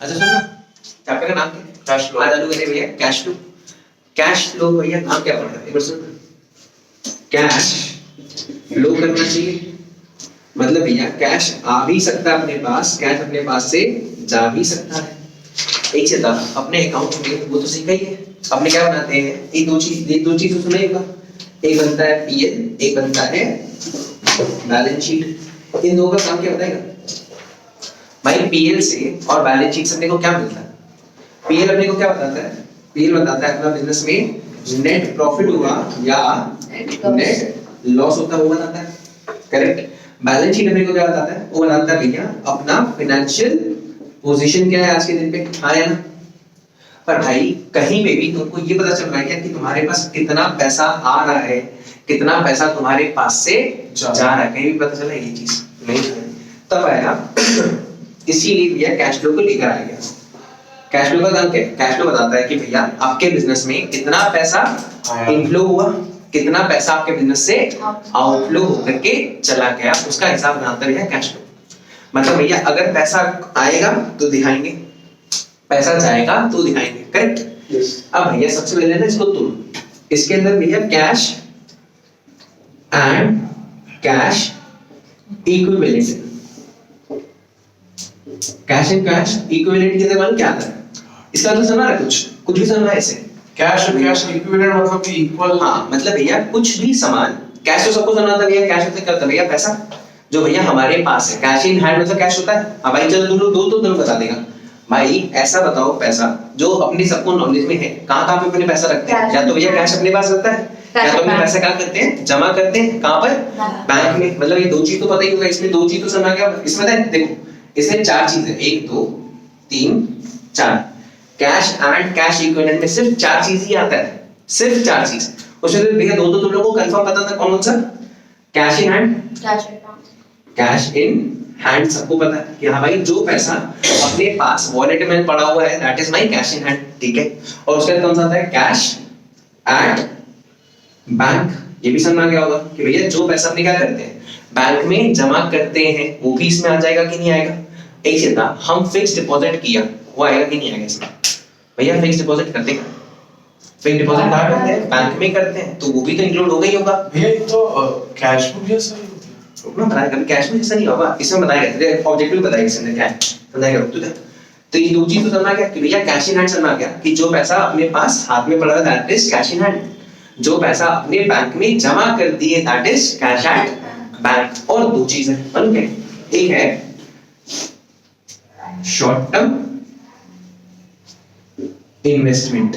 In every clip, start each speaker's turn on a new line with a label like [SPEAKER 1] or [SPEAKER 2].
[SPEAKER 1] अच्छा सुन ना, चैप्टर का नाम क्या है? Cash flow. आज चालू करें भैया कैश फ्लो। कैश फ्लो भैया नाम क्या पड़ता है एक बार सुन। कैश फ्लो करना चाहिए, मतलब भैया कैश आ भी सकता है अपने पास, कैश अपने पास से जा भी सकता है। एक से था अपने अकाउंट में, वो तो सीखा ही है। अपने क्या बनाते हैं, ये दो चीज तो सुनेगा। एक बनता है पीएल, एक बनता है बैलेंस शीट। इन दो का काम क्या बताएगा भाई? पीएल से और बैलेंस शीट से अपने को क्या मिलता है? पीएल अपने को क्या बताता है? पीएल बताता है अपना बिजनेस में नेट प्रॉफिट हुआ या नेट लॉस होता हुआ बताता है, करेक्ट। बैलेंस शीट अपने को क्या बताता है? वो बताता है भैया अपना फाइनेंशियल पोजीशन क्या है आज के दिन पे, आया ना। पर भाई कहीं पे भी तुमको ये पता चल रहा है क्या कि तुम्हारे पास कितना पैसा आ रहा है, कितना पैसा तुम्हारे पास से जा रहा है? कहीं भी पता चला ये चीज नहीं? तब आया इसीलिए भैया कैश फ्लो को लेकर आया गया। कैश फ्लो का काम क्या है? कैश फ्लो बताता है कि भैया आपके बिजनेस में कितना पैसा इनफ्लो हुआ, कितना पैसा आपके बिजनेस से आउटफ्लो होकर के चला गया, उसका हिसाब बनाता है भैया कैश फ्लो। मतलब भैया अगर पैसा आएगा तो दिखाएंगे, पैसा जाएगा तो दिखाएंगे, करेक्ट। अब भैया सबसे पहले ना इसको तोड़, इसके अंदर भैया cash and cash equivalent, cash and cash equivalent के मतलब क्या आता है? इसका तो समझ रहा है, कुछ भी समझ रहा है इसे?
[SPEAKER 2] कैश और कैश इक्विवेलेंट मतलब कि इक्वल।
[SPEAKER 1] हाँ मतलब भैया कुछ भी समान, कैश तो सबको समझ आता है भैया, कैश मतलब क्या होता है भैया? पैसा जो भैया हमारे पास है। कैश इन हैंड मतलब कैश होता है। अब भाई चलो तुम लोग दो तो तुम बता देगा भाई, ऐसा बताओ पैसा जो अपने सबको नॉलेज में है, कहाँ पे अपने पैसा रखते हैं? या तो भैया कैश अपने पास रखता है, या तो अपने पैसा क्या करते हैं, जमा करते हैं। कहाँ पर? बैंक में। मतलब ये दो चीज तो पता ही होगा, इसमें दो चीज तो समझ गया। इसमें देखो इसमें चार चीजें, 1 2 3 4। कैश एंड कैश इक्विवेलेंट में सिर्फ चार चीज ही आता है, सिर्फ चार चीज। उसमें तो भैया दो तो तुम लोगों को कंफर्म पता था, कौन सा? Cash in hand, cash in hand सबको पता है कि हाँ भाई जो पैसा अपने पास वॉलेट में पड़ा हुआ है that is my cash in hand, ठीक है। और उसके बाद कौन सा आता है? Cash at bank. ये भी समझ आ गया होगा कि भैया जो पैसा अपने क्या करते हैं, बैंक में जमा करते हैं, वो भी इसमें आ जाएगा कि नहीं आएगा? एक से था हम फिक्स डिपॉजिट किया, वो आएगा कि नहीं आएगा इसमें? भैया फिक्स डिपॉजिट करते हैं, फिक्स डिपॉजिट कहाँ करते हैं? बैंक में करते हैं, तो वो भी तो इंक्लूड हो गई होगा
[SPEAKER 2] भैया। तो कैश बुक जैसा ही होता है।
[SPEAKER 1] रुकना बताएगा, कभी कैश में जैसा नहीं होगा, इसमें बताएगा तेरे ऑब्जेक्टिव बताएगा इसमें क्या है, बताएगा रुक तुझे। तो ये दो चीज तो समझ गया कि भैया कैश इन हैंड समझ गया कि जो पैसा अपने पास हाथ में पड़ा है that is cash in hand, जो पैसा अपने बैंक में जमा कर दिए that is cash at bank. और दो चीजें बन गए, एक है शॉर्ट टर्म इन्वेस्टमेंट।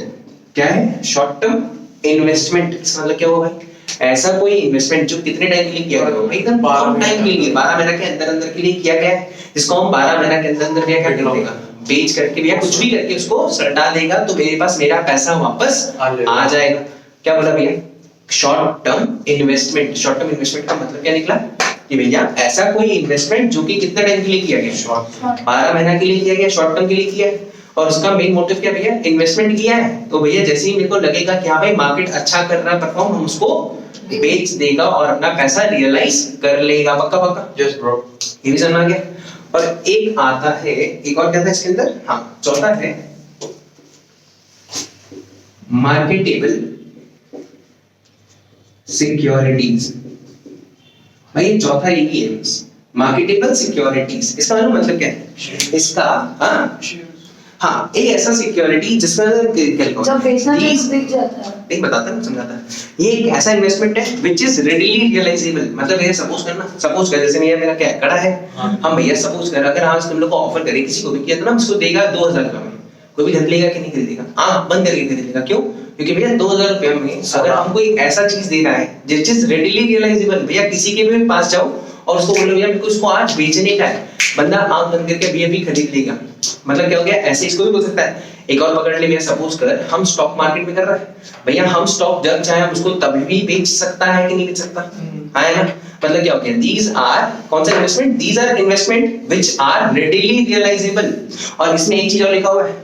[SPEAKER 1] क्या है? Short term investment. इसका मतलब क्या होगा भाई? ऐसा कोई इन्वेस्टमेंट जो कितने टाइम के लिए किया गया होगा? एकदम कम टाइम के लिए, 12 महीने के अंदर अंदर के लिए किया गया है, जिसको हम 12 महीने के अंदर अंदर क्या कर देगा, बेच करके भैया कुछ भी करके उसको सटा देगा तो मेरे पास मेरा पैसा वापस आ जाएगा। क्या बोला भैया? Short term investment. Short term investment का मतलब क्या निकला कि भैया ऐसा कोई इन्वेस्टमेंट जो कि कितने टाइम के लिए किया गया, 12 महीना के लिए किया गया, शॉर्ट टर्म के लिए किया है। और उसका मेन मोटिव क्या भैया? इन्वेस्टमेंट किया है तो भैया जैसे ही मेरे को लगेगा कि हाँ भाई मार्केट अच्छा कर रहा है परफॉर्म, हम उसको बेच देगा और अपना पैसा रियलाइज कर लेगा। पक्का पक्का?
[SPEAKER 2] Yes bro.
[SPEAKER 1] ये भी समझ आ गया। और एक आता है, एक और क्या था इसके अंदर, हाँ चौथा है मार्केटेबल सिक्योरिटीज। भाई चौथा यही है, मार्केटेबल सिक्योरिटीज। इसका मतलब क्या है? इसका हाँ एक ऐसा सिक्योरिटी जिसमें
[SPEAKER 3] जब बेचना चाहिए तो बिक जाता है।
[SPEAKER 1] एक बताता हूँ, समझाता है। ये एक ऐसा इन्वेस्टमेंट है व्हिच इज रेडीली रियलाइजेबल। मतलब ये सपोज करना, सपोज कर जैसे मेरा क्या कड़ा है, हम भैया सपोज कर अगर आज तुम लोग को ऑफर करें किसी को भी किया तो ना उसको देगा 2000 रुपए में, कोई भी खरीदेगा कि नहीं खरीदेगा? आंख बंद करके खरीदेगा। क्यों? क्योंकि भैया 2000 रुपए में अगर हमको एक ऐसा चीज दे रहा है जिस चीज रेडीली रियलाइजेबल, भैया किसी के भी पास जाओ और उसको बोलो भैया मेरे को इसको आज बेचने का है, बंदा आंख बंद करके भैया भी खरीद लेगा। मतलब क्या हो गया? ऐसे इसको भी बोल सकता है। एक और पकड़ ले भैया, सपोज कर हम स्टॉक मार्केट में कर रहे हैं भैया, हम स्टॉक जब चाहे हम उसको तभी भी बेच सकता है कि नहीं बेच सकता है ना? मतलब क्या हो गया? दीज आर कौन सा investment? These are investment which are readily realisable. और इसमें एक चीज और लिखा हुआ है,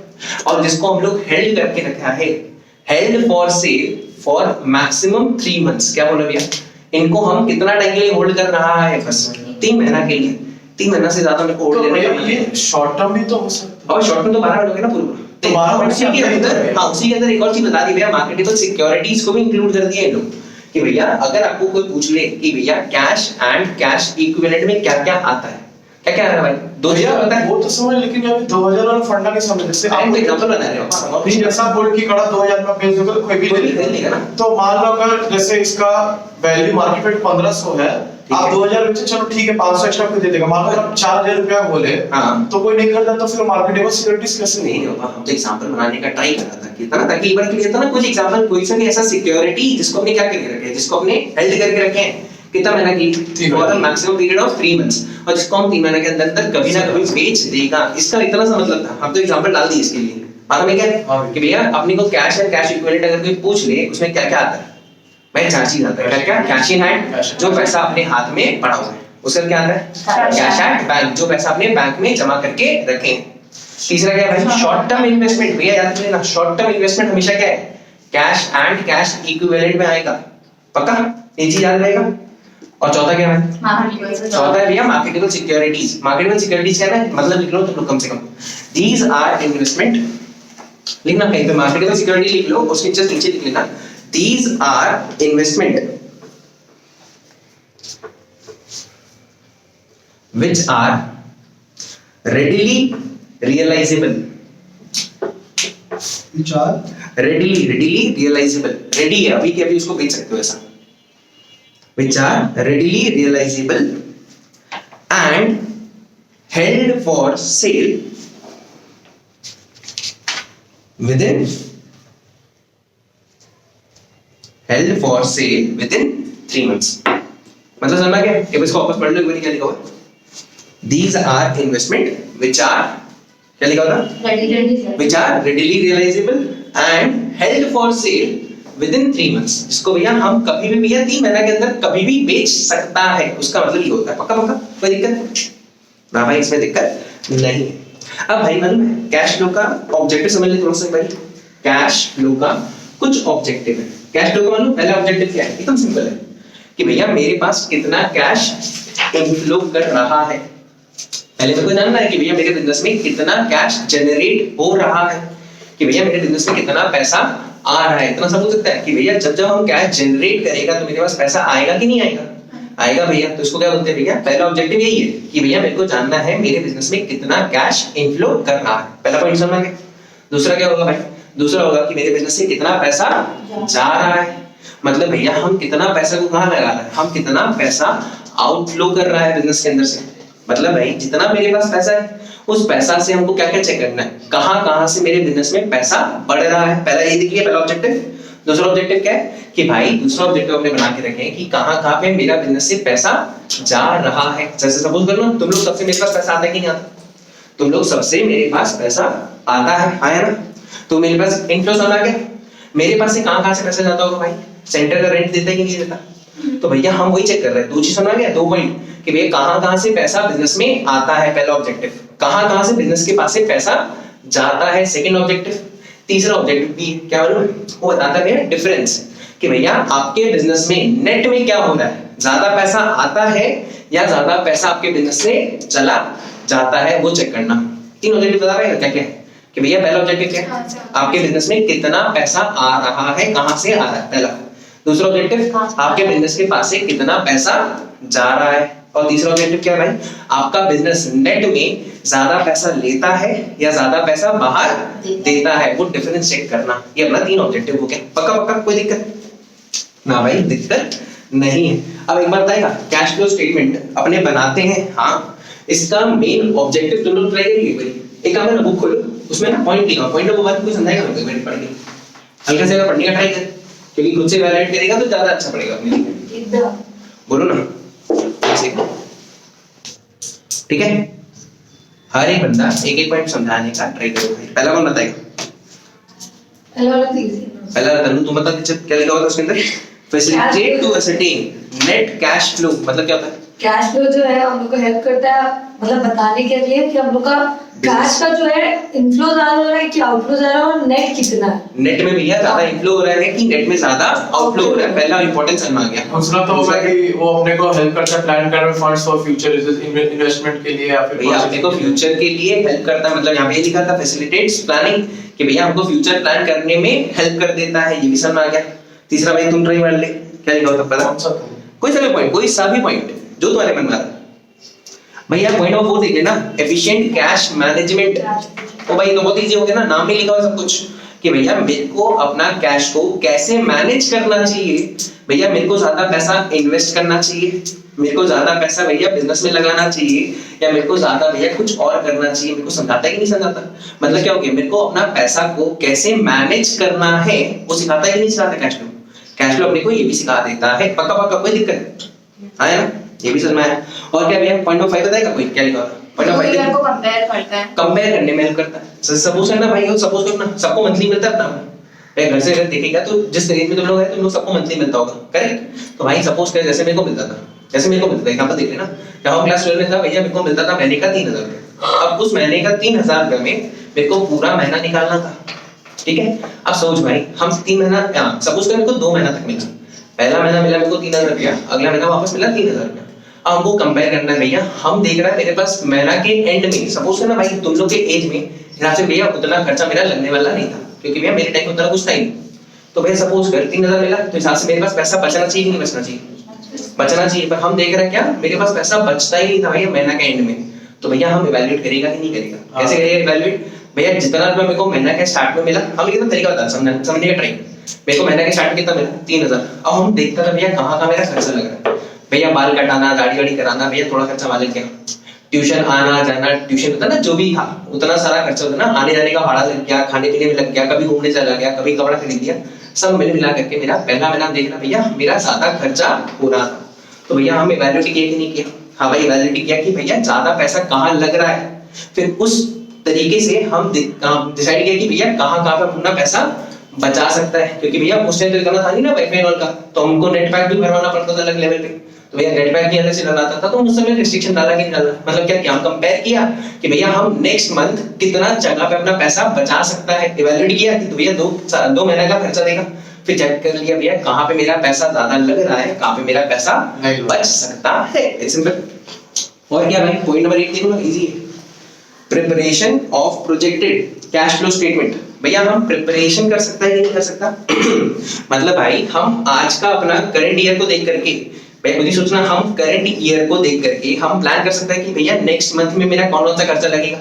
[SPEAKER 1] और जिसको हम लोग हेल्ड करके रखा है, held for sale for maximum 3 months. क्या बोले भैया? इनको हम कितना टाइम के लिए होल्ड कर रहा है? बस 3 महीना के लिए। 3 महीना से ज्यादा मेरे को
[SPEAKER 2] तो
[SPEAKER 1] होल्ड लेने का
[SPEAKER 2] भैया ये शॉर्ट टर्म भी तो हो सकता
[SPEAKER 1] और शॉर्ट में तो 12 महीने हो गए ना पूरा।
[SPEAKER 2] तो 12 महीने
[SPEAKER 1] उसी के अंदर, हाँ उसी के अंदर एक और चीज बता दी भैया, मार्केटेबल सिक्योरिटीज को भी इंक्लूड कर दिया है लोग कि भैया अगर आपको कोई पूछ ले कि भैया कैश एंड कैश इक्विवेलेंट में क्या क्या आता है, क्या क्या आता है भाई, दो चीजें
[SPEAKER 2] भैया
[SPEAKER 1] होता है।
[SPEAKER 2] वो तो समझ, लेकिन अभी 2000 वाला फंडा नहीं समझ। जैसे
[SPEAKER 1] आप
[SPEAKER 2] आप
[SPEAKER 1] एग्जांपल बता रहे हो,
[SPEAKER 2] अभी जैसा बोल की कड़ा 2000 में बेच दोगे तो कोई भी
[SPEAKER 1] कोई
[SPEAKER 2] ले
[SPEAKER 1] भी खरीद
[SPEAKER 2] लेगा।
[SPEAKER 1] लेगा ना।
[SPEAKER 2] तो मान लो अगर जैसे इसका वैल्यू मार्केट में 1500 है, आप
[SPEAKER 1] है।
[SPEAKER 2] 2000 बेचे, चलो ठीक है 500 एक्स्ट्रा कोई दे देगा। मान लो आप 4000 रुपया बोले,
[SPEAKER 1] हाँ।
[SPEAKER 2] तो कोई नहीं खरीदा, तो फिर मार्केटेबल सिक्योरिटीज कैसे
[SPEAKER 1] नहीं होगा। हम तो एग्जांपल बनाने का ट्राई कर रहा था कि था ना, ताकि एक बार क्लियर था ना, कुछ एग्जांपल कोई सा भी ऐसा सिक्योरिटी जिसको हमने क्या करके रखे हैं, जिसको हमने हेल्ड करके रखे हैं कितना महीना की, for the maximum period of 3 months, और जिसको हम 3 महीने के अंदर अंदर कभी ना कभी बेच देगा। इसका इतना सा मतलब था। हम तो एग्जांपल डाल दिए इसके लिए। मालूम है क्या कि भैया अपने को कैश एंड कैश इक्विवेलेंट अगर कोई पूछ ले उसमें क्या क्या आता है भाई, 4 चीज आता है। क्या क्या? कैश इन हैंड, जो पैसा अपने हाथ में पड़ा हुआ है उसका क्या आता है, कैश एट बैंक, जो पैसा अपने बैंक में जमा करके रखें। तीसरा क्या है भाई, शॉर्ट टर्म इन्वेस्टमेंट। भैया याद रखना ना, शॉर्ट टर्म इन्वेस्टमेंट हमेशा क्या है, कैश एंड कैश इक्विवेलेंट में आएगा, पक्का ये चीज याद रहेगा। और चौथा क्या है, चौथा है भैया मार्केटेबल सिक्योरिटीज। मार्केटेबल सिक्योरिटीज क्या है, मतलब लिख लो तुम लोग कम से कम, दीज आर इन्वेस्टमेंट, लिखना कहीं पे मार्केटेबल सिक्योरिटी लिख लो, उसके जस्ट नीचे लिख लेना these are investment which are readily realizable,
[SPEAKER 2] which are
[SPEAKER 1] readily realizable, ready है अभी के अभी उसको बेच सकते हो ऐसा, which are readily realizable and held for sale within 3 months। मतलब समझ गया? एक इसको वापस पढ़ लो, एक बार क्या लिखा हुआ है, these are investment which are, क्या लिखा होता है, which are readily realizable and held for sale within 3 months, जिसको भैया हम कभी भी भैया 3 महीने के अंदर कभी भी बेच सकता है, उसका मतलब ये होता है। पक्का पक्का, कोई दिक्कत ना भाई, इसमें दिक्कत नहीं है। अब भाई मालूम है कैश फ्लो का ऑब्जेक्टिव समझ ले थोड़ा सा भाई। कैश फ्लो का कुछ ऑब्जेक्टिव है। कैश फ्लो का मालूम पहला ऑब्जेक्टिव क्या है, एकदम सिंपल है कि भैया मेरे पास कितना कैश इनफ्लो कर रहा है। पहले मेरे को जानना है कि भैया मेरे बिजनेस में कितना कैश जनरेट हो रहा है, कि भैया मेरे बिजनेस में कितना पैसा आ रहा है। इतना सब हो सकता है कि भैया जब जब हम कैश जनरेट करेगा तो मेरे पास पैसा आएगा कि नहीं आएगा, आएगा भैया। तो इसको क्या बोलते हैं भैया, पहला ऑब्जेक्टिव यही है कि भैया मेरे को जानना है मेरे बिजनेस में कितना कैश इनफ्लो कर रहा है, पहला पॉइंट समझ गए। दूसरा क्या होगा भाई, दूसरा होगा कि मेरे बिजनेस से कितना पैसा जा रहा है, मतलब भैया हम कितना पैसा को कहाँ लगा रहे हैं, हम कितना पैसा आउटफ्लो कर रहा है बिजनेस के अंदर से। मतलब भाई जितना मेरे पास पैसा है उस पैसा से हमको क्या क्या चेक करना है, कहाँ कहाँ से मेरे बिजनेस में पैसा बढ़ रहा है। पहला ये देखिए, पहला ऑब्जेक्टिव। दूसरा ऑब्जेक्टिव क्या है कि भाई दूसरा ऑब्जेक्टिव हमने बना के रखे हैं कि कहाँ कहाँ पे मेरा बिजनेस से पैसा जा रहा है। जैसे सपोज कर लो तुम लोग सबसे मेरे पास पैसा आता है कि नहीं आता, तुम लोग सबसे मेरे पास पैसा आता है, आया ना। तो मेरे पास इनफ्लो समझ आ गया, मेरे पास से कहाँ कहाँ से पैसा जाता होगा भाई, सेंटर का रेंट देता है कि नहीं देता। तो भैया हम वही चेक कर रहे हैं। दो चीज समझ आ गया, 2 पॉइंट कि भैया कहाँ कहाँ से पैसा बिजनेस में आता है, पहला ऑब्जेक्टिव। कहाँ कहाँ से बिजनेस के पास से पैसा जाता है, सेकंड ऑब्जेक्टिव। तीसरा ऑब्जेक्टिव भी क्या मालूम है, वो बताता है डिफरेंस, कि भैया आपके बिजनेस में नेट में क्या हो रहा है, ज्यादा पैसा आता है या ज्यादा पैसा आपके बिजनेस से चला जाता है, वो चेक करना। 3 ऑब्जेक्टिव बता रहे हैं क्या क्या है, कि भैया पहला ऑब्जेक्टिव क्या है, आपके बिजनेस में कितना पैसा आ रहा है, कहां से आ रहा है, पहला। दूसरा ऑब्जेक्टिव आपके बिजनेस के पास से कितना पैसा जा रहा है। और तीसरा ऑब्जेक्टिव क्या है भाई, आपका बिजनेस नेट में ज्यादा पैसा लेता है या ज्यादा पैसा बाहर देता है, वो डिफरेंस चेक करना। ये अपना 3 ऑब्जेक्टिव हो गया। पक्का पक्का, कोई दिक्कत ना भाई, दिक्कत नहीं है। अब एक बार बताएगा, कैश फ्लो स्टेटमेंट अपने बनाते हैं, हाँ इसका मेन ऑब्जेक्टिव तुम लोग ट्राई करिए भाई। एक काम है, बुक खोलो, उसमें ना पॉइंट लिखा, पॉइंट वो बात कोई समझाएगा मेरे को पढ़ के, हल्का से पढ़ने का ट्राई कर, क्योंकि खुद से वैलिडेट करेगा तो ज्यादा अच्छा पड़ेगा अपने लिए। बोलो ना, ठीक है। हर एक बंदा एक एक पॉइंट समझाने का ट्राई करो भाई। पहला कौन बताएगा, पहला तनु तुम बता, क्या लिखा होगा उसके अंदर, facilitate to ascertain net cash flow मतलब क्या होता है?
[SPEAKER 3] कैश फ्लो जो है हम लोग को हेल्प करता है, मतलब बताने के लिए कि हम लोग का कैश का जो है इनफ्लो ज्यादा हो रहा है कि आउटफ्लो ज्यादा हो रहा है और नेट कितना है।
[SPEAKER 1] नेट में भैया ज्यादा इनफ्लो हो रहा है कि नेट में ज्यादा आउटफ्लो हो रहा है, पहला इंपॉर्टेंस समझ आ गया।
[SPEAKER 2] दूसरा तो होगा कि वो अपने को हेल्प करता है प्लान करने में फंड्स फॉर फ्यूचर इन्वेस्टमेंट के लिए या फिर
[SPEAKER 1] भैया अपने को फ्यूचर के लिए हेल्प करता है, मतलब यहाँ पे ये लिखा था फैसिलिटेट्स प्लानिंग कि भैया हमको फ्यूचर प्लान करने में हेल्प कर देता है, ये भी समझ आ गया। तीसरा भाई तुम ट्राई मार ले, क्या लिखा होता पता?
[SPEAKER 2] कौन सा था?
[SPEAKER 1] कोई सा भी पॉइंट, कोई सा भी पॉइंट जो तुम्हारे मन में आ रहा है। भैया पॉइंट नंबर 4 देख लेना, एफिशिएंट कैश मैनेजमेंट। तो भाई तो बहुत इजी हो गया ना, नाम में लिखा हुआ सब कुछ कि भैया मेरे को अपना कैश को कैसे मैनेज करना चाहिए। भैया मेरे को ज्यादा पैसा इन्वेस्ट करना चाहिए, मेरे को ज्यादा पैसा भैया बिजनेस में लगाना चाहिए, या मेरे को ज्यादा भैया कुछ और करना चाहिए। मेरे को समझाता है कि नहीं समझाता? मतलब क्या हो गया, मेरे को अपना पैसा को कैसे मैनेज करना है वो सिखाता है कि नहीं सिखाता? कैश फ्लो, कैश फ्लो अपने को ये भी सिखा देता है। पक्का पक्का, कोई दिक्कत आया ना? ये भी समझ में आया। और क्या भैया पॉइंट नंबर 5 बताएगा कोई? क्या लिखा? पॉइंट नंबर 5
[SPEAKER 4] को कंपेयर करता है,
[SPEAKER 1] कंपेयर करने में हेल्प करता है। सपोज करना भाई, सपोज करना सबको मंथली मिलता है अपना, भाई घर से अगर देखेगा तो जिस रेंज में तुम लोग हैं तुम लोग सबको मंथली मिलता होगा, करेक्ट? तो भाई सपोज कर जैसे मेरे को मिलता था, जैसे मेरे को मिलता था, यहाँ पर देख लेना, जब हम क्लास 12 में था भैया मेरे को मिलता था महीने का 3000 रुपये। अब उस महीने का 3000 रुपये में मेरे को पूरा महीना निकालना था, ठीक है? अब सोच भाई, हम 3 महीना, सपोज कर मेरे को 2 महीना तक मिला, पहला महीना मिला मेरे को 3000 रुपया, अगला महीना वापस मिला 3000 रुपया। अब हमको कंपेयर करना है भैया, हम देख रहे हैं मेरे पास महीना के एंड में, सपोज करना भाई तुम लोग के एज में हिसाब से भैया उतना खर्चा मेरा लगने वाला नहीं था, क्योंकि भैया मेरे टाइम में उतना कुछ था ही नहीं। तो भैया सपोज कर 3000 मिला, तो हिसाब से मेरे पास पैसा बचना चाहिए कि नहीं बचना चाहिए? बचना चाहिए। पर हम देख रहे हैं क्या, मेरे पास पैसा बचता ही नहीं था भैया महीना के एंड में। तो भैया हम इवैल्यूएट करेगा कि नहीं करेगा? कैसे करेगा इवैल्यूएट? भैया जितना रुपया मेरे को महीना के स्टार्ट में मिला, हम कितना तरीका बता समझने का ट्राई। मेरे को महीना के स्टार्ट कितना मिला? 3000। अब हम देखते हैं भैया कहाँ मेरा खर्चा लग रहा है। भैया बाल कटाना, दाढ़ी वाड़ी कराना, भैया थोड़ा खर्चा वाले क्या, ट्यूशन आना जाना, ट्यूशन होता ना जो भी था उतना सारा खर्चा होता ना, आने जाने का भाड़ा लग गया, खाने पीने में लग गया, कभी घूमने चला गया, कभी कपड़ा खरीद लिया, सब मिल मिला करके मेरा पहला महीना देखना भैया मेरा ज्यादा खर्चा हो रहा था। तो भैया हम इवैल्यूएट किया कि नहीं किया? हाँ भाई इवैल्यूएट किया कि भैया ज्यादा पैसा कहाँ लग रहा है। फिर उस तरीके से हम डिसाइड किया कि भैया कहाँ पे अपना पैसा बचा सकता है, क्योंकि भैया उस टाइम तो इतना था नहीं ना वाईफाई और का, तो हमको नेट पैक भी भरवाना पड़ता था अलग लेवल पे। तो भैया नेट पैक भी अलग से डलाता था, तो उस समय रिस्ट्रिक्शन डाला कि नहीं डाला, मतलब क्या हम कंपेयर किया कि भैया हम नेक्स्ट मंथ कितना जगह पे अपना पैसा बचा सकता है, इवैल्यूएट किया कि तो भैया 2 महीने का खर्चा देगा, फिर चेक कर लिया भैया कहाँ पे मेरा पैसा ज्यादा लग रहा है, कहाँ पे मेरा पैसा बच सकता है। It's simple. और क्या भाई पॉइंट नंबर 8 देखो ना, इजी है, preparation of projected cash flow statement. भैया हम प्रिपरेशन कर सकता है कि नहीं कर सकता? मतलब भाई हम आज का अपना करंट ईयर को देख करके, भाई खुद ही सोचना, हम करंट ईयर को देख करके हम प्लान कर सकते हैं कि भैया नेक्स्ट मंथ में मेरा कौन सा खर्चा लगेगा।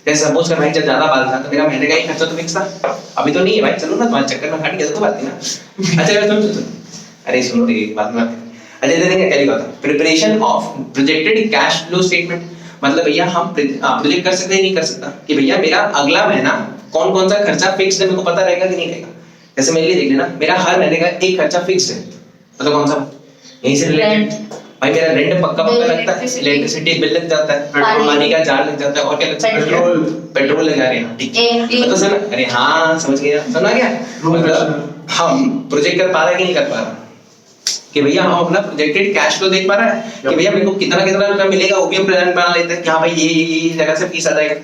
[SPEAKER 1] जैसे सपोज कर भाई जब ज्यादा बाल था तो मेरा महीने का ही खर्चा तो फिक्स था, अभी तो नहीं है भाई, चलो ना तुम्हारे चक्कर में हट गया तो बात नहीं ना। अच्छा सुन, अरे सुनो रे बात में। अच्छा देखेंगे क्या लिखा था, preparation of projected cash flow statement. मतलब भैया हम प्रोजेक्ट कर सकते हैं नहीं कर सकता कि भैया मेरा अगला महीना कौन सा खर्चा फिक्स है, मेरे को पता रहेगा कि नहीं रहेगा। जैसे मेरे लिए देख लेना, मेरा हर महीने का एक खर्चा फिक्स है, मतलब कौन सा? यहीं से रिलेटेड भाई मेरा रेंट पक्का लगता है, इलेक्ट्रिसिटी बिल लग जाता है, पेट्रोल पानी का चार्ज लग जाता है, और क्या लगता है? पेट्रोल लगा रहे हैं, ठीक है तो सर, अरे हाँ समझ गया, समझ आ गया। मतलब हम प्रोजेक्ट कर पा रहे हैं कि नहीं कर पा रहे कि भैया हम अपना प्रोजेक्टेड कैश फ्लो देख पा रहा है कि भैया मेरे को कितना रुपया मिलेगा, वो भी हम प्लान बना लेते हैं कि हाँ भाई ये जगह से फीस आ जाएगा,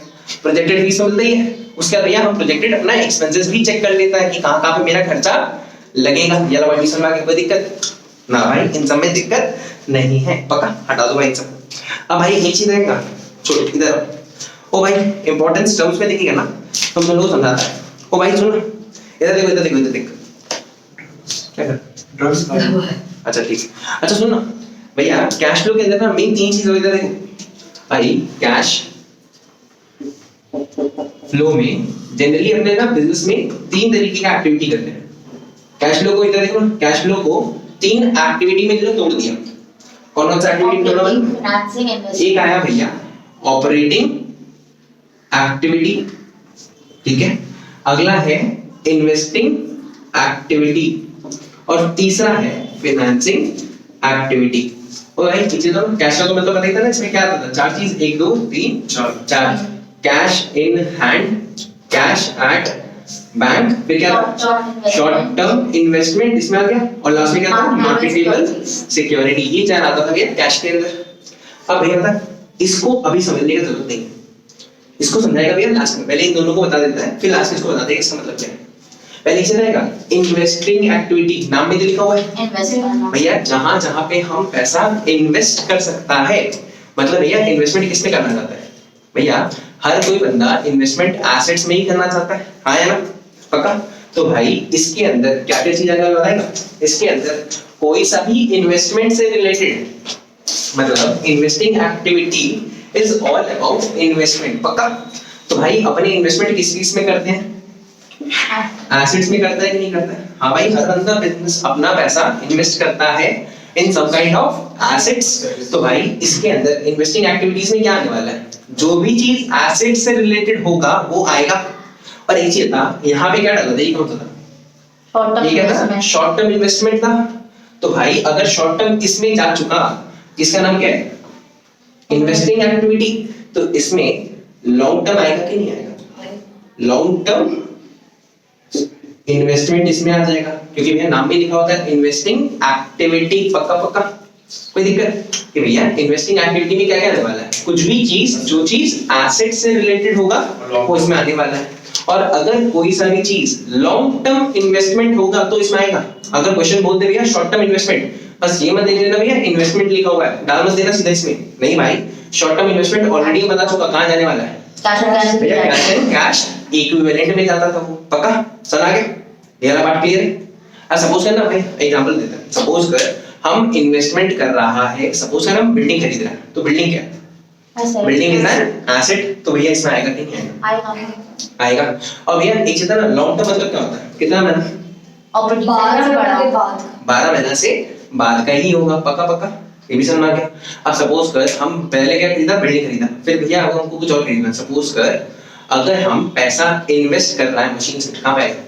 [SPEAKER 1] प्रोजेक्टेड फीस मिलता ही है। उसके बाद भैया हम प्रोजेक्टेड अपना एक्सपेंसेस भी चेक कर लेता है कि कहाँ पे मेरा खर्चा लगेगा। ये लो एडमिशन में कोई दिक्कत ना भाई, इन सब में दिक्कत नहीं है, पक्का हटा दो भाई इन सब। अब भाई एक चीज रहेगा, छोड़ इधर ओ भाई, इंपॉर्टेंस टर्म्स में देखिएगा ना तो हम लोग समझाता है। ओ भाई सुनो, इधर देखो इधर देखो इधर देख, क्या कर
[SPEAKER 2] ड्रग्स का
[SPEAKER 1] अच्छा ठीक है। अच्छा सुन ना भैया, कैश फ्लो के अंदर ना मेन 3 चीजें इधर देखो भाई। कैश फ्लो में जनरली अपने ना बिजनेस में 3 तरीके का एक्टिविटी करते हैं। कैश फ्लो को इधर देखो ना, कैश फ्लो को 3 एक्टिविटी में तोड़ दिया। कौन सा एक्टिविटी तोड़ा?
[SPEAKER 4] Financing, investing.
[SPEAKER 1] एक आया भैया ऑपरेटिंग एक्टिविटी, ठीक है, अगला है इन्वेस्टिंग एक्टिविटी, और तीसरा है फाइनेंसिंग एक्टिविटी। और भाई पीछे तो कैश फ्लो का मतलब पता ही था ना, इसमें क्या आता था? 4 चीज, 1 2 3 4। Cash in hand, cash at bank, फिर क्या था, शॉर्ट टर्म इन्वेस्टमेंट, इसमें आ गया, और लास्ट में क्या था, मार्केटेबल सिक्योरिटी, ये चार आता था भैया कैश के अंदर। अब भैया बता, इसको अभी समझने की जरूरत नहीं, इसको समझाएगा भैया लास्ट में, पहले इन दोनों को बता देता है, फिर लास्ट में इसको बता देगा इसका मतलब क्या है। पहले इसे रहेगा इन्वेस्टिंग एक्टिविटी, नाम में लिखा हुआ है
[SPEAKER 4] इन्वेस्ट करना
[SPEAKER 1] भैया, जहां जहां पे हम पैसा इन्वेस्ट कर सकता है, मतलब भैया इन्वेस्टमेंट किसमें करना चाहता है, भैया हर कोई बंदा इन्वेस्टमेंट एसेट्स में ही करना चाहता है, हाँ या ना, पक्का। तो भाई इसके अंदर क्या क्या चीज आएगा बताएगा, इसके अंदर कोई सा भी इन्वेस्टमेंट से रिलेटेड, मतलब investing activity is all about investment, पक्का। तो भाई अपने इन्वेस्टमेंट किस चीज में करते हैं, एसेट्स में करता है कि नहीं करता है, हाँ भाई हर बंदा बिजनेस अपना पैसा इन्वेस्ट करता है इन सम काइंड ऑफ एसेट्स। तो भाई इसके अंदर इन्वेस्टिंग एक्टिविटीज में क्या आने वाला है, जो भी चीज एसेट से रिलेटेड होगा वो आएगा। और एक चीज था यहाँ पे क्या डाला था, ये कौन सा था,
[SPEAKER 4] शॉर्ट टर्म
[SPEAKER 1] ये क्या था,
[SPEAKER 4] इन्वेस्टमेंट
[SPEAKER 1] शॉर्ट टर्म इन्वेस्टमेंट था। तो भाई अगर शॉर्ट टर्म इसमें जा चुका, इसका नाम क्या है, इन्वेस्टिंग एक्टिविटी, तो इसमें लॉन्ग टर्म आएगा कि नहीं आएगा, लॉन्ग टर्म इन्वेस्टमेंट इसमें आ जाएगा, क्योंकि भैया नाम में लिखा होता है इन्वेस्टिंग एक्टिविटी, पक्का पक्का, कोई दिक्कत कि भैया इन्वेस्टिंग एक्टिविटी में क्या क्या आने वाला है, कुछ भी चीज, जो चीज एसेट से रिलेटेड होगा वो इसमें आने वाला है। और अगर कोई सा भी चीज लॉन्ग टर्म इन्वेस्टमेंट होगा तो इसमें आएगा। अगर क्वेश्चन बोलते भैया शॉर्ट टर्म इन्वेस्टमेंट, बस ये मत देख लेना भैया इन्वेस्टमेंट लिखा हुआ है, डाल मत देना सीधा इसमें, नहीं भाई शॉर्ट टर्म इन्वेस्टमेंट ऑलरेडी बता चुका कहां जाने वाला है, भैया कैश एंड कैश इक्विवेलेंट में जाता था वो, पक्का सुना के ये वाला पार्ट क्लियर है। अब सपोज करना भाई एग्जांपल देता है, सपोज कर हम इन्वेस्टमेंट कर रहा है, सपोज कर हम बिल्डिंग खरीद रहे हैं, तो बिल्डिंग क्या है, बिल्डिंग इज एन एसेट, तो भैया इसमें आएगा कि नहीं आएगा, आएगा। और भैया एक चीज है ना, लॉन्ग टर्म मतलब क्या होता है, कितना महीना, 12 महीना से बाद का ही होगा, पक्का पक्का, ये भी समझ में आ गया। अब सपोज कर हम पहले क्या खरीदा, बिल्डिंग खरीदा, फिर भैया अगर हमको कुछ और खरीदना, सपोज कर अगर हम पैसा इन्वेस्ट कर रहे हैं मशीन से, कहां पे आएगा,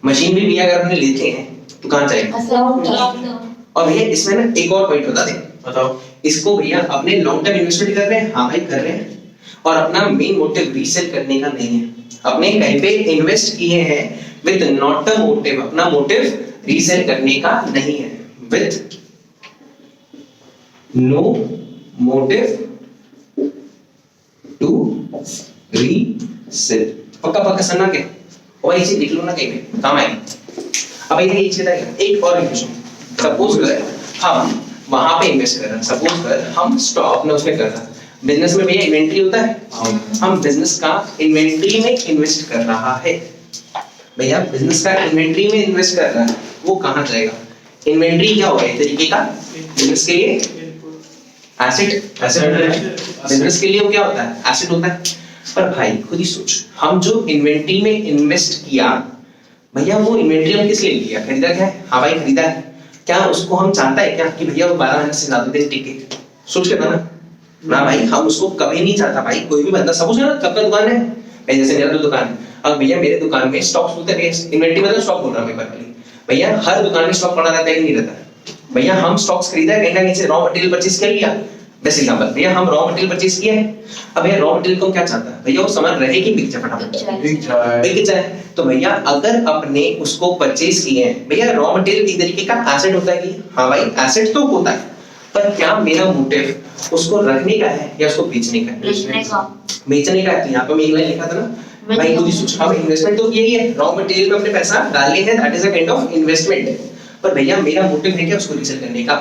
[SPEAKER 1] मशीन भी भैया अगर हमने लेते हैं तो कहां जाएगा। और भैया इसमें ना एक और पॉइंट बता दे, बताओ, इसको भैया अपने लॉन्ग टर्म इन्वेस्टमेंट कर रहे हैं, हाँ भाई कर रहे हैं, और अपना मेन मोटिव रीसेल करने का नहीं है, अपने कहीं पे इन्वेस्ट किए हैं विद नॉट अ मोटिव, अपना मोटिव रीसेल करने का नहीं है, with no motive to resale, पक्का पक्का सुनना के, और ये चीज लिख लो ना कहीं पे काम आएगी। अब ये चीज है, एक और क्वेश्चन, सपोज कर हम वहां पे इन्वेस्ट कर रहे हैं, सपोज कर हम स्टॉक में उसमें कर रहे हैं, बिजनेस में भैया इन्वेंट्री होता है, हम बिजनेस का इन्वेंट्री में इन्वेस्ट कर रहा है, भैया बिजनेस का इन्वेंट्री में इन्वेस्ट कर रहा है, वो कहां जाएगा, इन्वेंट्री क्या होगा एक तरीके का बिजनेस के लिए एसेट, बिजनेस के लिए वो क्या होता है, एसेट होता है। पर भाई खुद ही सोच, हम जो इन्वेंट्री में इन्वेस्ट किया, भैया वो इन्वेंट्री हम किस लिए लिया, खरीदा क्या है, हाँ भाई खरीदा है, क्या उसको हम चाहता है क्या कि भैया वो 12 महीने से ज्यादा दिन टिके, सोच के ना ना भाई, हम उसको कभी नहीं चाहता भाई, कोई भी बंदा, सपोज ना कब का दुकान है, जैसे मेरा तो दुकान है, अब भैया मेरे दुकान में स्टॉक्स होते हैं, इन्वेंट्री मतलब स्टॉक बोल रहा हूं मैं, भैया हर दुकान में स्टॉक पड़ा रहता है कि नहीं रहता, भैया हम स्टॉक्स खरीदा है, कहीं ना कहीं से रॉ मटेरियल परचेज कर लिया, बेस्ट एग्जांपल, भैया हम रॉ मटेरियल परचेज किया है, अब भैया रॉ मटेरियल को क्या चाहता है, भैया वो सामान रहे कि बिक जाए, फटाफट बिक जाए, तो भैया अगर अपने उसको परचेज किए हैं, भैया रॉ मटेरियल एक तरीके का एसेट होता है कि हाँ भाई एसेट तो होता है, पर क्या मेरा मोटिव उसको रखने का है या उसको बेचने का है, बेचने का है। तो यहाँ पे मैं एक लाइन लिखा था ना भाई, खुद ही सोच, हम इन्वेस्टमेंट तो यही है, रॉ मटेरियल पे अपने पैसा डाले हैं, that is a kind of investment, पर भैया मेरा मोटिव है क्या उसको रीसेल करने का,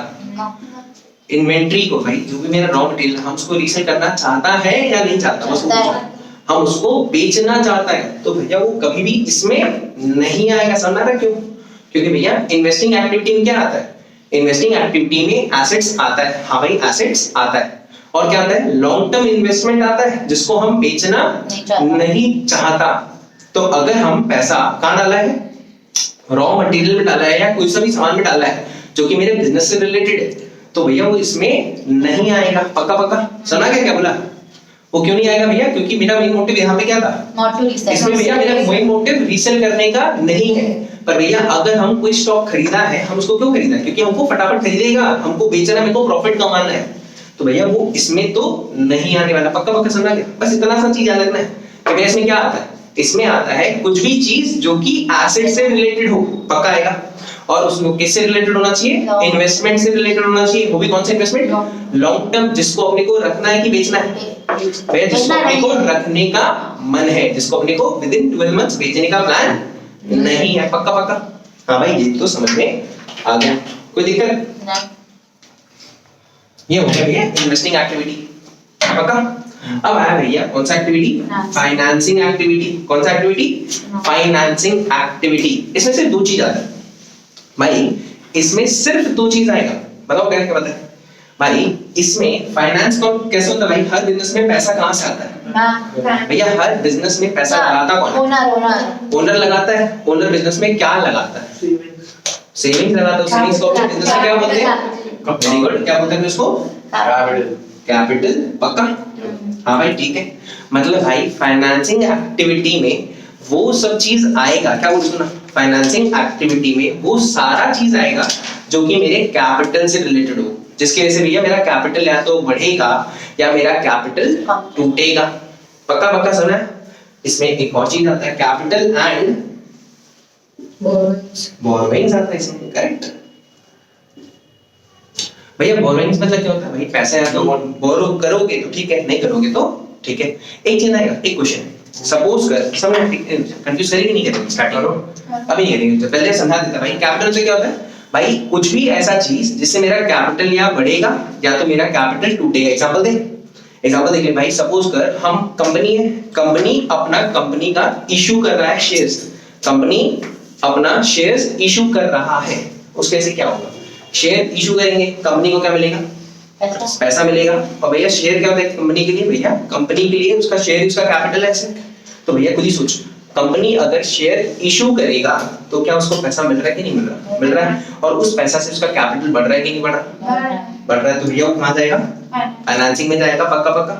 [SPEAKER 1] इन्वेंट्री को, भाई जो भी मेरा रॉ मटेरियल हम उसको रीसेल करना चाहता है या नहीं चाहता, उसको हम उसको बेचना चाहता है, तो भैया वो कभी भी इसमें नहीं आएगा, समझ रहा क्यों, क्योंकि भैया इन्वेस्टिंग एक्टिविटी में क्या आता है, इन्वेस्टिंग एक्टिविटी में एसेट्स आता है, हाँ भाई एसेट्स आता है, और क्या आता है, लॉन्ग टर्म इन्वेस्टमेंट आता है जिसको हम बेचना नहीं चाहता। तो अगर हम पैसा कहां डाला है, रॉ मटेरियल में डाला है या कोई सा भी सामान में डाला है जो कि मेरे बिजनेस से रिलेटेड है, तो भैया वो इसमें नहीं आएगा, पक्का पक्का सुना क्या बोला, वो क्यों नहीं आएगा भैया, क्योंकि मेरा मेन मोटिव यहाँ पे क्या था, इसमें भैया मेरा मेन मोटिव रीसेल करने का नहीं है। पर भैया अगर हम कोई स्टॉक खरीदा है, हम उसको क्यों खरीदा है, क्योंकि हमको फटाफट खरीदेगा, हमको बेचना, मेरे को प्रॉफिट कमाना है, तो भैया वो इसमें तो नहीं आने वाला, पक्का पक्का समझा गया। बस इतना सा चीज याद रखना है कि भैया इसमें क्या आता है, इसमें आता है कुछ भी चीज जो कि एसेट से रिलेटेड हो, पक्का आएगा। और उसको किससे रिलेटेड होना चाहिए? इन्वेस्टमेंट से रिलेटेड होना चाहिए। वो भी कौन सा इन्वेस्टमेंट? लॉन्ग टर्म, जिसको अपने को रखना है कि बेचना है? भैया जिसको अपने को रखने का मन है, जिसको अपने को विद इन 12 मंथ्स बेचने का प्लान नहीं है। पक्का पक्का? हाँ भाई, ये तो समझ में आ गया, कोई दिक्कत?
[SPEAKER 4] नहीं।
[SPEAKER 1] ये हो गया भैया इन्वेस्टिंग एक्टिविटी। पक्का? अब आया भैया कौन सा एक्टिविटी? Financing activity. कौन सा एक्टिविटी? Financing activity. इसमें सिर्फ दो चीज आता है भाई, इसमें सिर्फ दो चीज आएगा। बताओ क्या क्या बताए भाई? इसमें फाइनेंस को कैसे होता है भाई? हर बिजनेस में पैसा कहाँ से आता है भैया? हर बिजनेस में पैसा लगाता कौन है?
[SPEAKER 4] ओनर।
[SPEAKER 1] ओनर लगाता है। ओनर बिजनेस में क्या लगाता है? सेविंग्स लगाता है। सेविंग्स को अपने बिजनेस में क्या बोलते हैं? वेरी गुड, क्या बोलते हैं उसको? कैपिटल। पक्का? हाँ भाई ठीक है। मतलब भाई फाइनेंसिंग एक्टिविटी में वो सब चीज आएगा, क्या बोल सुना? फाइनेंसिंग एक्टिविटी में वो सारा चीज आएगा जो कि मेरे कैपिटल से रिलेटेड हो, जिसकी वजह से भैया मेरा कैपिटल या तो बढ़ेगा या मेरा कैपिटल टूटेगा। पक्का पक्का सुना है? इसमें एक और चीज आता है, कैपिटल एंड बोरोइंग्स आता है इसमें, करेक्ट? भैया बोरोइंग्स मतलब क्या होता है भाई? पैसा या तो बोरो करोगे तो ठीक है, नहीं करोगे तो ठीक है। एक चीज आएगा, एक क्वेश्चन सपोज कर, सब कंफ्यूज करेंगे नहीं करेंगे, स्टार्ट करो अभी नहीं करेंगे, तो पहले समझा देता भाई। कैपिटल से क्या होता है भाई? कुछ भी ऐसा चीज जिससे मेरा कैपिटल या बढ़ेगा या तो मेरा कैपिटल टूटेगा। एग्जांपल दे, एग्जांपल देखिए भाई, सपोज कर हम कंपनी है, कंपनी अपना कंपनी का इशू कर रहा है शेयर्स, कंपनी अपना शेयर्स इशू कर रहा है, उसके से क्या होगा? शेयर इशू करेंगे, कंपनी को क्या मिलेगा? पैसा मिलेगा। और भैया शेयर क्या होता है कंपनी के लिए? भैया कंपनी के लिए उसका शेयर उसका कैपिटल है। तो भैया खुद ही सोच, कंपनी अगर शेयर इशू करेगा तो क्या उसको पैसा मिल रहा है कि नहीं मिल रहा? मिल रहा है। और उस पैसा से उसका कैपिटल बढ़ रहा है कि नहीं बढ़ रहा? बढ़ रहा है। तो भैया वो कहाँ जाएगा? फाइनेंसिंग में जाएगा। पक्का पक्का?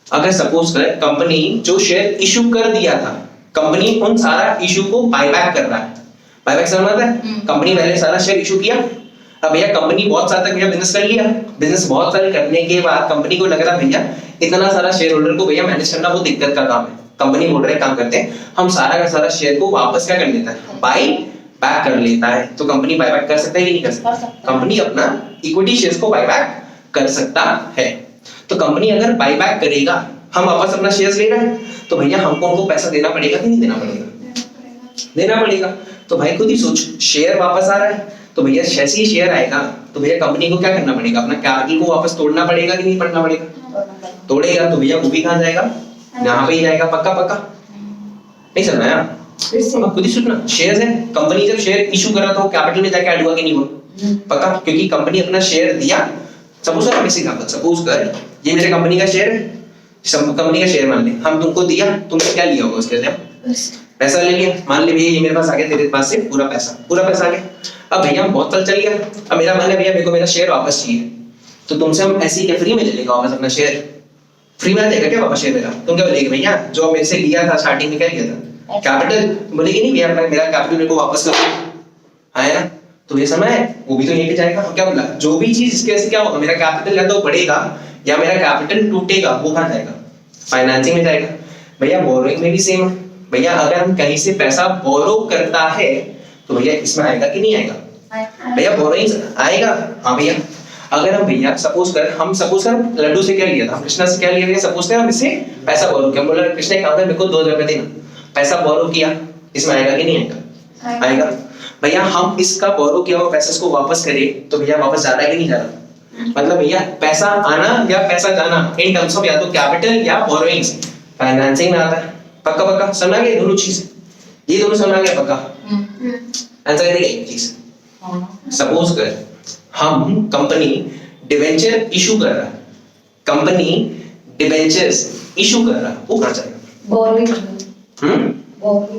[SPEAKER 1] अगर सपोज कर कंपनी जो शेयर इशू कर दिया था, कंपनी उन सारा इशू को बायबैक कर रहा है। बायबैक समझ आता है? कंपनी पहले सारा शेयर इशू किया, अब भैया कंपनी बहुत साल तक भैया बिजनेस कर लिया, बिजनेस बहुत साल करने के बाद कंपनी को लग रहा भैया इतना सारा शेयर होल्डर को भैया मैनेज करना बहुत दिक्कत का काम है। कंपनी बोल रहे काम करते हैं, हम सारा का सारा शेयर को वापस क्या कर लेता है? बाय बैक कर लेता है। तो कंपनी बाय बैक कर सकता है कि नहीं कर सकता? कंपनी अपना इक्विटी शेयर्स को बाय बैक कर सकता है। तो कंपनी अगर बाय बैक करेगा, हम वापस अपना शेयर्स ले रहे हैं, तो भैया हमको उनको पैसा देना पड़ेगा कि नहीं देना पड़ेगा? देना पड़ेगा। तो भाई खुद ही सोच, शेयर वापस आ रहा है तो भैया जैसे ही शेयर आएगा तो भैया कंपनी को क्या करना पड़ेगा? अपना कैपिटल को वापस तोड़ना पड़ेगा कि नहीं पड़ना पड़ेगा? तोड़ेगा। तो भैया वो भी कहाँ जाएगा? यहाँ पे ही जाएगा। पक्का पक्का? नहीं समझ आया? अब खुद ही सोचना, शेयर है, कंपनी जब शेयर इशू कर रहा था वो कैपिटल में जाके ऐड हुआ कि नहीं हुआ? पक्का? क्योंकि कंपनी अपना शेयर दिया। सपोज कर किसी का, सपोज कर ये मेरे कंपनी का शेयर है, कंपनी का शेयर मान ले, हम तुमको दिया, तुमने क्या लिया होगा उसके लिए? पैसा ले लिया। मान ले भैया ये मेरे पास आ गया, तेरे पास से पूरा पैसा आ गया। अब भैया हम बहुत साल चल गया, अब मेरा मन है भैया मेरे को मेरा शेयर वापस चाहिए, तो तुमसे हम ऐसे ही क्या फ्री में ले लेगा वापस अपना शेयर? फ्री में देगा क्या वापस शेयर मेरा? तुम क्या बोलेगे भैया जो मेरे से लिया था स्टार्टिंग में, क्या लिया था? कैपिटल। बोलेगी नहीं भैया मेरा कैपिटल मेरे को वापस कर दो, है ना? तो ये समय वो भी तो यहीं पे जाएगा। क्या बोला? जो भी चीज इसके से क्या होगा, मेरा कैपिटल या तो बढ़ेगा या मेरा कैपिटल टूटेगा, वो कहाँ जाएगा? फाइनेंसिंग में जाएगा। भैया बोरोइंग में भी सेम है। भैया अगर हम कहीं से पैसा बोरो करता है तो भैया इसमें आएगा कि नहीं आएगा? भैया बोरोइंग आएगा। हाँ भैया, अगर हम भैया सपोज कर लड्डू से क्या लिया था, कृष्णा से क्या लिया था, सपोज कर हम इससे पैसा बोरो किया, बोला कृष्णा एक काम कर मेरे को 2,000 रुपए देना, पैसा बोरो किया, इसमें आएगा कि नहीं आएगा? आएगा। भैया हम इसका बोरो किया हुआ पैसा इसको वापस करें तो भैया वापस जा रहा है कि नहीं जा रहा? मतलब भैया पैसा आना या पैसा जाना इन टर्म्स ऑफ या तो कैपिटल या बोरोइंग्स फाइनेंसिंग में आता है। पक्का पक्का? समझ आ गया दोनों चीज? ये दोनों समझ आ गया? पक्का? आंसर है एक चीज, सपोज कर हम कंपनी डिवेंचर इशू कर रहा है, कंपनी डिवेंचर्स इशू कर रहा है, वो कहाँ जाएगा?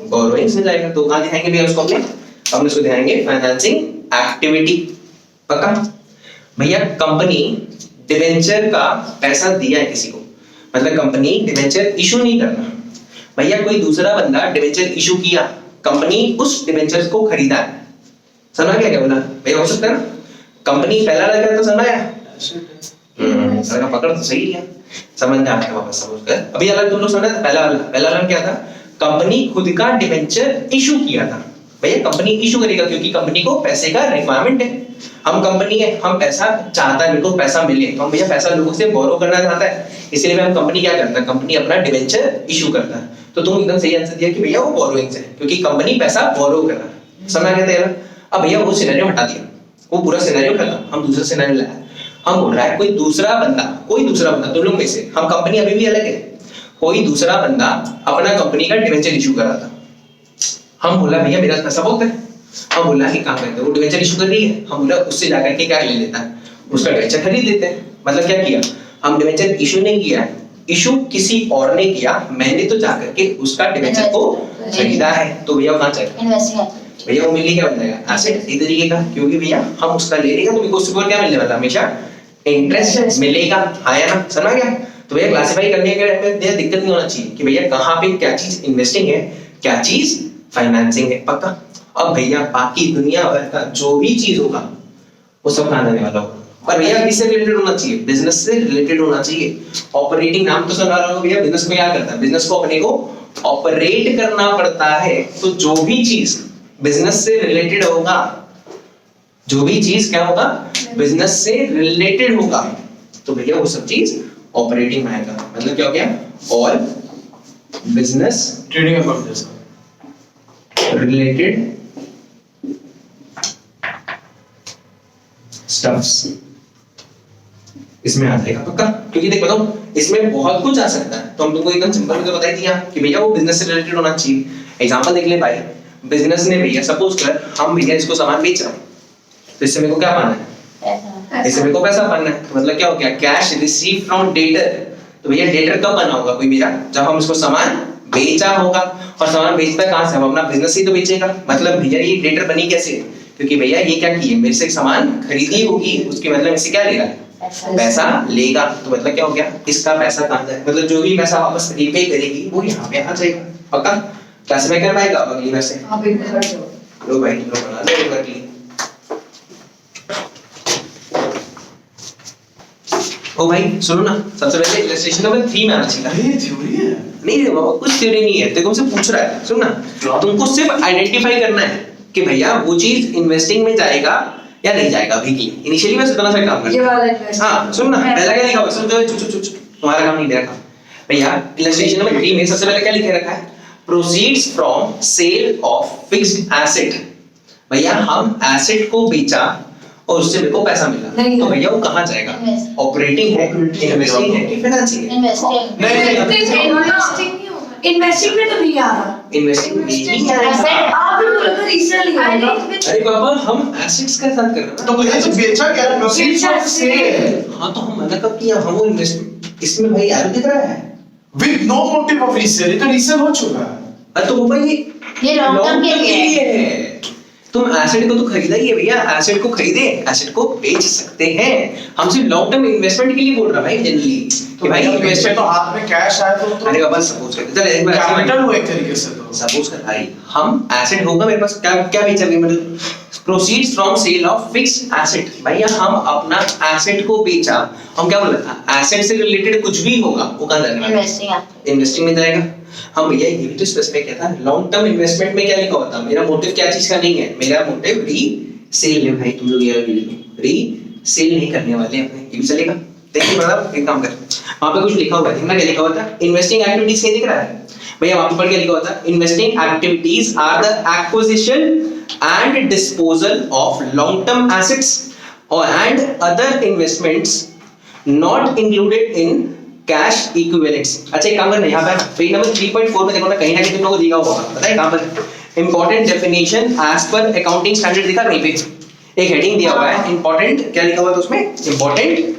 [SPEAKER 1] बोरोइंग्स में जाएगा। तो कहाँ दिखाएंगे भैया उसको? अपने उसको दिखाएंगे फाइनेंसिंग एक्टिविटी। पक्का? भैया कंपनी डिवेंचर का पैसा दिया है किसी को, मतलब कंपनी डिवेंचर इशू नहीं करना। भैया कोई दूसरा बंदा डिवेंचर इशू किया, कंपनी उस डिवेंचर को खरीदा है। समझा क्या बोला भैया? हो सकता है ना कंपनी पहला लगा तो समझ आया? पकड़ तो सही लिया, समझ में आया वापस। समझ कर अभी अलग तुम लोग समझा था? पहला वाला क्या था? कंपनी खुद का डिबेंचर इशू किया था। भैया कंपनी इशू करेगा क्योंकि कंपनी को पैसे का रिक्वायरमेंट है। हम कंपनी है, हम पैसा चाहता है, मेरे को पैसा मिले तो हम भैया पैसा लोगों से बोरो करना चाहता है, इसलिए हम कंपनी क्या करता है, कंपनी अपना डिबेंचर इशू करता है। तो तुम एकदम सही आंसर दिया कि भैया वो बोरोइंग्स है क्योंकि कंपनी पैसा बोरो कर रहा है। समझ गए तेरा? अब भैया वो सिनेरियो हटा दिया, वो पूरा सिनेरियो खत्म, हम दूसरा सिनेरियो लाया। हम बोल रहा है कोई दूसरा बंदा तुम लोग में से, हम कंपनी अभी भी अलग है, कोई दूसरा बंदा अपना कंपनी का डिबेंचर इशू कर रहा था। हम बोला भैया मेरा पैसा बहुत है, हम बोला कि काम करते हैं, वो डिबेंचर इशू कर रही है, हम बोला उससे जाकर के क्या ले लेता है, उसका डिबेंचर खरीद लेते हैं। मतलब क्या किया, हम डिबेंचर इशू नहीं किया, इशू किसी और ने किया, मैंने तो जाकर के उसका डिबेंचर को खरीदा है। तो भैया कहाँ चाहिए,
[SPEAKER 4] इन्वेस्टिंग
[SPEAKER 1] भैया वो मिलने क्या बन जाएगा, एसेट इस तरीके का, क्योंकि भैया हम उसका ले लेगा तो उसके ऊपर क्या मिलने वाला, हमेशा इंटरेस्ट मिलेगा। हाँ या ना, समझ गया? तो भैया क्लासिफाई करने के लिए दिक्कत नहीं होना चाहिए कि भैया कहाँ पे क्या चीज इन्वेस्टिंग है, क्या चीज फाइनेंसिंग है, पक्का। अब भैया बाकी दुनिया भर का जो भी चीज होगा वो सब कहाँ जाने वाला होगा, और भैया किससे रिलेटेड होना चाहिए, बिजनेस से रिलेटेड होना चाहिए। ऑपरेटिंग नाम तो सुना रहा होगा भैया, बिजनेस में क्या करता है, बिजनेस को अपने को ऑपरेट करना पड़ता है। तो जो भी चीज बिजनेस से रिलेटेड होगा, जो भी चीज क्या होगा, बिजनेस से रिलेटेड होगा, तो भैया वो सब चीज ऑपरेटिंग में आएगा। मतलब क्या हो गया, ऑल बिजनेस
[SPEAKER 2] ट्रेडिंग अकाउंट जैसा
[SPEAKER 1] रिलेटेड स्टफ्स इसमें आ जाएगा पक्का। क्योंकि देख बताओ इसमें बहुत कुछ आ सकता है, तो हम तुमको एकदम सिंपल में तो बता ही दिया कि भैया वो बिजनेस से रिलेटेड होना चाहिए। एग्जांपल देख ले भाई, बिजनेस ने भैया सपोज कर हम भैया इसको सामान बेच रहे हैं, तो इससे मेरे को क्या पाना है, इससे मेरे को पैसा पाना है। तो मतलब क्या हो गया, कैश रिसीव फ्रॉम डेटर। तो भैया डेटर कब बना होगा कोई मेरा, जब हम इसको सामान बेचा होगा, और सामान बेचता कहां से, हम अपना बिजनेस ही तो बेचेगा। मतलब भैया ये डेटर बनी कैसे, क्योंकि भैया ये क्या किए, मेरे से सामान खरीदी होगी, उसके मतलब इससे क्या लेगा, पैसा लेगा। तो मतलब क्या हो गया, इसका पैसा कहां जाएगा, मतलब जो भी पैसा वापस रीपे करेगी वो यहाँ पे आ जाएगा पक्का। क्लासिफाई कर पाएगा अगली बार से।
[SPEAKER 3] आप एक बार जो
[SPEAKER 1] लो भाई तुम लोग बना लो एक बार। ओ भाई सुनो ना, सबसे पहले इलस्ट्रेशन नंबर 3 में आना चाहिए।
[SPEAKER 2] ये थ्योरी है
[SPEAKER 1] नहीं बाबा कुछ थ्योरी नहीं है, तेरे को मुझसे पूछ रहा है, सुन ना, तुमको सिर्फ आइडेंटिफाई करना है कि भैया वो चीज इन्वेस्टिंग में जाएगा या नहीं जाएगा। अभी के लिए इनिशियली बस इतना सा काम
[SPEAKER 3] ये
[SPEAKER 1] करना।
[SPEAKER 3] वाला इन्वेस्ट,
[SPEAKER 1] हाँ सुन ना, पहला क्या लिखा हुआ, सुन जो तुम्हारा काम नहीं दे रखा भैया। इलस्ट्रेशन नंबर 3 में सबसे पहले क्या लिखे रखा है, proceeds from sale of fixed asset. भैया हम एसेट को बेचा और उससे मेरे को पैसा मिला,
[SPEAKER 3] नहीं,
[SPEAKER 1] तो भैया वो कहाँ जाएगा, ऑपरेटिंग है, इन्वेस्टिंग है कि फाइनेंसिंग है।
[SPEAKER 4] इन्वेस्टिंग
[SPEAKER 3] इन्वेस्टिंग में तो नहीं आ रहा,
[SPEAKER 1] इन्वेस्टिंग में नहीं आएगा।
[SPEAKER 4] Asset-
[SPEAKER 3] आप भी बोलो तो रीसेल ही होगा।
[SPEAKER 1] अरे बाबा हम एसेट्स के साथ कर रहे हैं
[SPEAKER 2] तो भैया तो बेचा क्या, प्रोसीड्स ऑफ सेल
[SPEAKER 1] हाँ तो हम मना कब किया, हम वो इन्वेस्टमेंट इसमें भाई यार दिख रहा है।
[SPEAKER 2] With no motive of resale, ये तो रीसेल हो चुका है।
[SPEAKER 1] अरे तो बाबा
[SPEAKER 4] ये लॉन्ग टर्म के लिए
[SPEAKER 1] है। तुम एसेट को तो खरीदा ही है भैया, एसेट को खरीदे, एसेट को बेच सकते हैं। हम सिर्फ लॉन्ग टर्म इन्वेस्टमेंट के लिए बोल रहा भाई जनरली
[SPEAKER 2] तो
[SPEAKER 1] कि भाई
[SPEAKER 2] इन्वेस्टमेंट तो हाथ में कैश आया तो
[SPEAKER 1] अरे बाबा सपोज कर, चल एक बार
[SPEAKER 2] कैपिटल हो एक तरीके से। तो
[SPEAKER 1] सपोज कर भाई हम एसेट होगा मेरे पास, क्या क्या बेचा भी, मतलब proceeds from sale of fixed asset. भैया हम अपना एसेट को बेचा, हम क्या बोला था, एसेट से रिलेटेड कुछ भी होगा वो कहां जाने वाला है,
[SPEAKER 4] इन्वेस्टिंग
[SPEAKER 1] इन्वेस्टिंग में जाएगा। हम भैया ये भी तो स्पेसिफाई किया था, लॉन्ग टर्म इन्वेस्टमेंट में क्या लिखा हुआ था, मेरा मोटिव क्या चीज का नहीं है, मेरा मोटिव री सेल है। भाई तुम लोग ये वाला री सेल नहीं करने वाले अपने, ये भी चलेगा। देखिए मतलब एक काम कर, वहां पे कुछ लिखा हुआ है, देखना क्या लिखा हुआ था, इन्वेस्टिंग एक्टिविटीज क्या दिख रहा है भैया, वहां पर क्या लिखा हुआ था, investing activities are the acquisition and disposal of long term assets और and other investments not included in cash equivalents. अच्छा एक काम करना, यहाँ पर पेज नंबर 3.4 में देखो ना, कहीं ना कहीं तुम लोगों को दिया होगा, पता है कहां पर, important definition as per accounting standard दिखा कहीं पे, एक हेडिंग दिया हुआ है इंपॉर्टेंट, क्या लिखा हुआ है तो उसमें इंपॉर्टेंट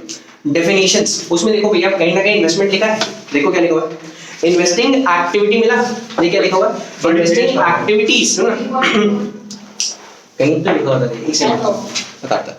[SPEAKER 1] डेफिनेशंस, उसमें देखो भैया कहीं ना कहीं इन्वेस्टमेंट लिखा है, देखो क्या लिखा हुआ है, इन्वेस्टिंग एक्टिविटी मिला, ये क्या लिखा हुआ है, इन्वेस्टिंग एक्टिविटीज, सुनो ना कहीं तो लिखा हुआ था, एक सेकंड बताता।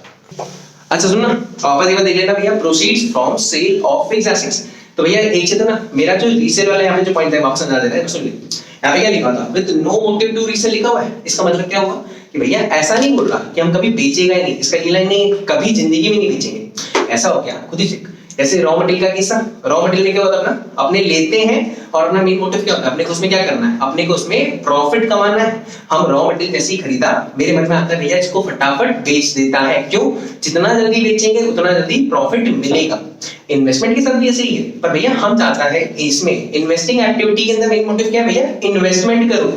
[SPEAKER 1] अच्छा सुन ना, वापस एक बार देख लेना भैया, proceeds from sale of fixed assets. तो भैया एक चीज है ना, मेरा जो रीसेल वाला यहाँ पे जो पॉइंट है वापस समझा दे रहा है, सुन ले, यहाँ पे क्या लिखा था, with no motive to resale लिखा हुआ है। इसका मतलब क्या हुआ कि भैया ऐसा नहीं बोल रहा कि हम कभी बेचेगा ही नहीं, इसका ये लाइन नहीं, कभी जिंदगी में नहीं बेचेंगे, ऐसा हो गया खुद ही चेक। ऐसे रॉ मटेरियल का किस्सा, रॉ मटेरियल में क्या होता है अपना, अपने लेते हैं और अपना मेन मोटिव क्या होता है, अपने को उसमें क्या करना है, अपने को उसमें प्रॉफिट कमाना है। हम रॉ मटेरियल जैसे ही खरीदा, मेरे मन में आता है भैया इसको फटाफट बेच देता है, क्यों, जितना जल्दी बेचेंगे उतना जल्दी प्रॉफिट मिलेगा। इन्वेस्टमेंट के साथ भी ऐसे ही है, पर भैया हम चाहता है इसमें इन्वेस्टिंग एक्टिविटी के अंदर मेन मोटिव क्या है भैया, इन्वेस्टमेंट करो।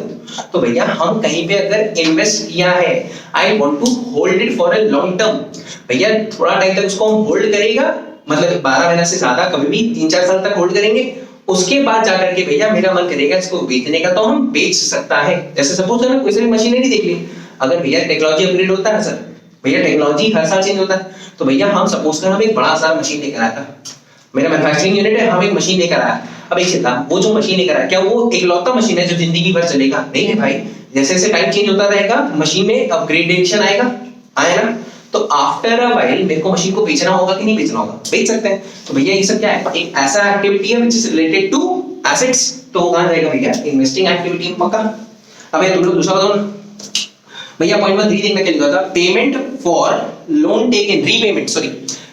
[SPEAKER 1] तो भैया हम कहीं पे अगर इन्वेस्ट किया है, I want to hold it for a long term, भैया थोड़ा टाइम तक उसको हम होल्ड करेगा, मतलब 12 महीना से ज्यादा, कभी भी 3-4 साल तक होल्ड करेंगे, उसके बाद जाकर के भैया मेरा मन करेगा इसको बेचने का, तो हम बेच सकता है। जैसे सपोज है ना, कोई सी मशीनरी देख ली, अगर भैया टेक्नोलॉजी अपग्रेड होता है सर, भैया टेक्नोलॉजी हर साल चेंज होता है, तो भैया हम सपोज कर हम एक बड़ा सा मशीन लेकर आया था, मेरा मैन्युफैक्चरिंग यूनिट है, हम एक मशीन लेकर आया। अब एक चिंता, वो जो मशीन लेकर आया क्या वो इकलौता मशीन है जो जिंदगी भर चलेगा? नहीं है भाई, जैसे जैसे टाइम चेंज होता रहेगा मशीन में अपग्रेडेशन आएगा, आया ना, तो आफ्टर अ व्हाइल मेरे को मशीन को बेचना होगा कि नहीं बेचना होगा, बेच सकते हैं। तो भैया ये सब क्या है, एक ऐसा एक्टिविटी है which is related to assets, तो वो कहां जाएगा भैया, इन्वेस्टिंग एक्टिविटी में पक्का। अब ये तुम लोग दूसरा बताओ ना भैया, पॉइंट नंबर 3 देखना क्या लिखा था, payment for loan taken, repayment, sorry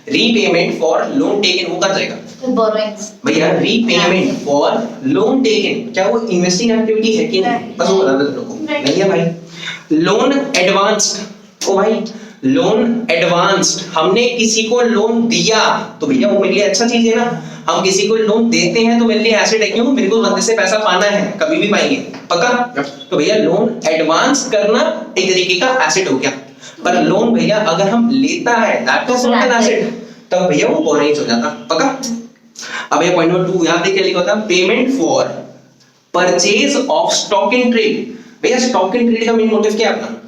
[SPEAKER 1] repayment for loan taken, वो कहां जाएगा
[SPEAKER 4] borrowings.
[SPEAKER 1] भैया, रीपेमेंट फॉर लोन टेकन, क्या वो इन्वेस्टिंग एक्टिविटी है कि नहीं, बस वो बता दो तुम लोग को, नहीं है भाई। लोन एडवांस्ड, ओ भाई लोन एडवांस्ड, हमने किसी को लोन दिया तो भैया वो मेरे लिए अच्छा चीज है ना, हम किसी को लोन देते हैं तो मेरे लिए एसेट है, क्यों, मेरे को बंदे से पैसा पाना है, कभी भी पाएंगे, पक्का। तो भैया लोन एडवांस करना एक तरीके का एसेट हो गया, पर लोन भैया अगर हम लेता है that is not an asset, तब भैया वो बोरिंग हो जाता, पक्का। अब ये पॉइंट नंबर 2 यहां पे क्या लिखा होता, payment for purchase of stock in trade. भैया स्टॉक इन ट्रेड का मेन मोटिव क्या है अपना,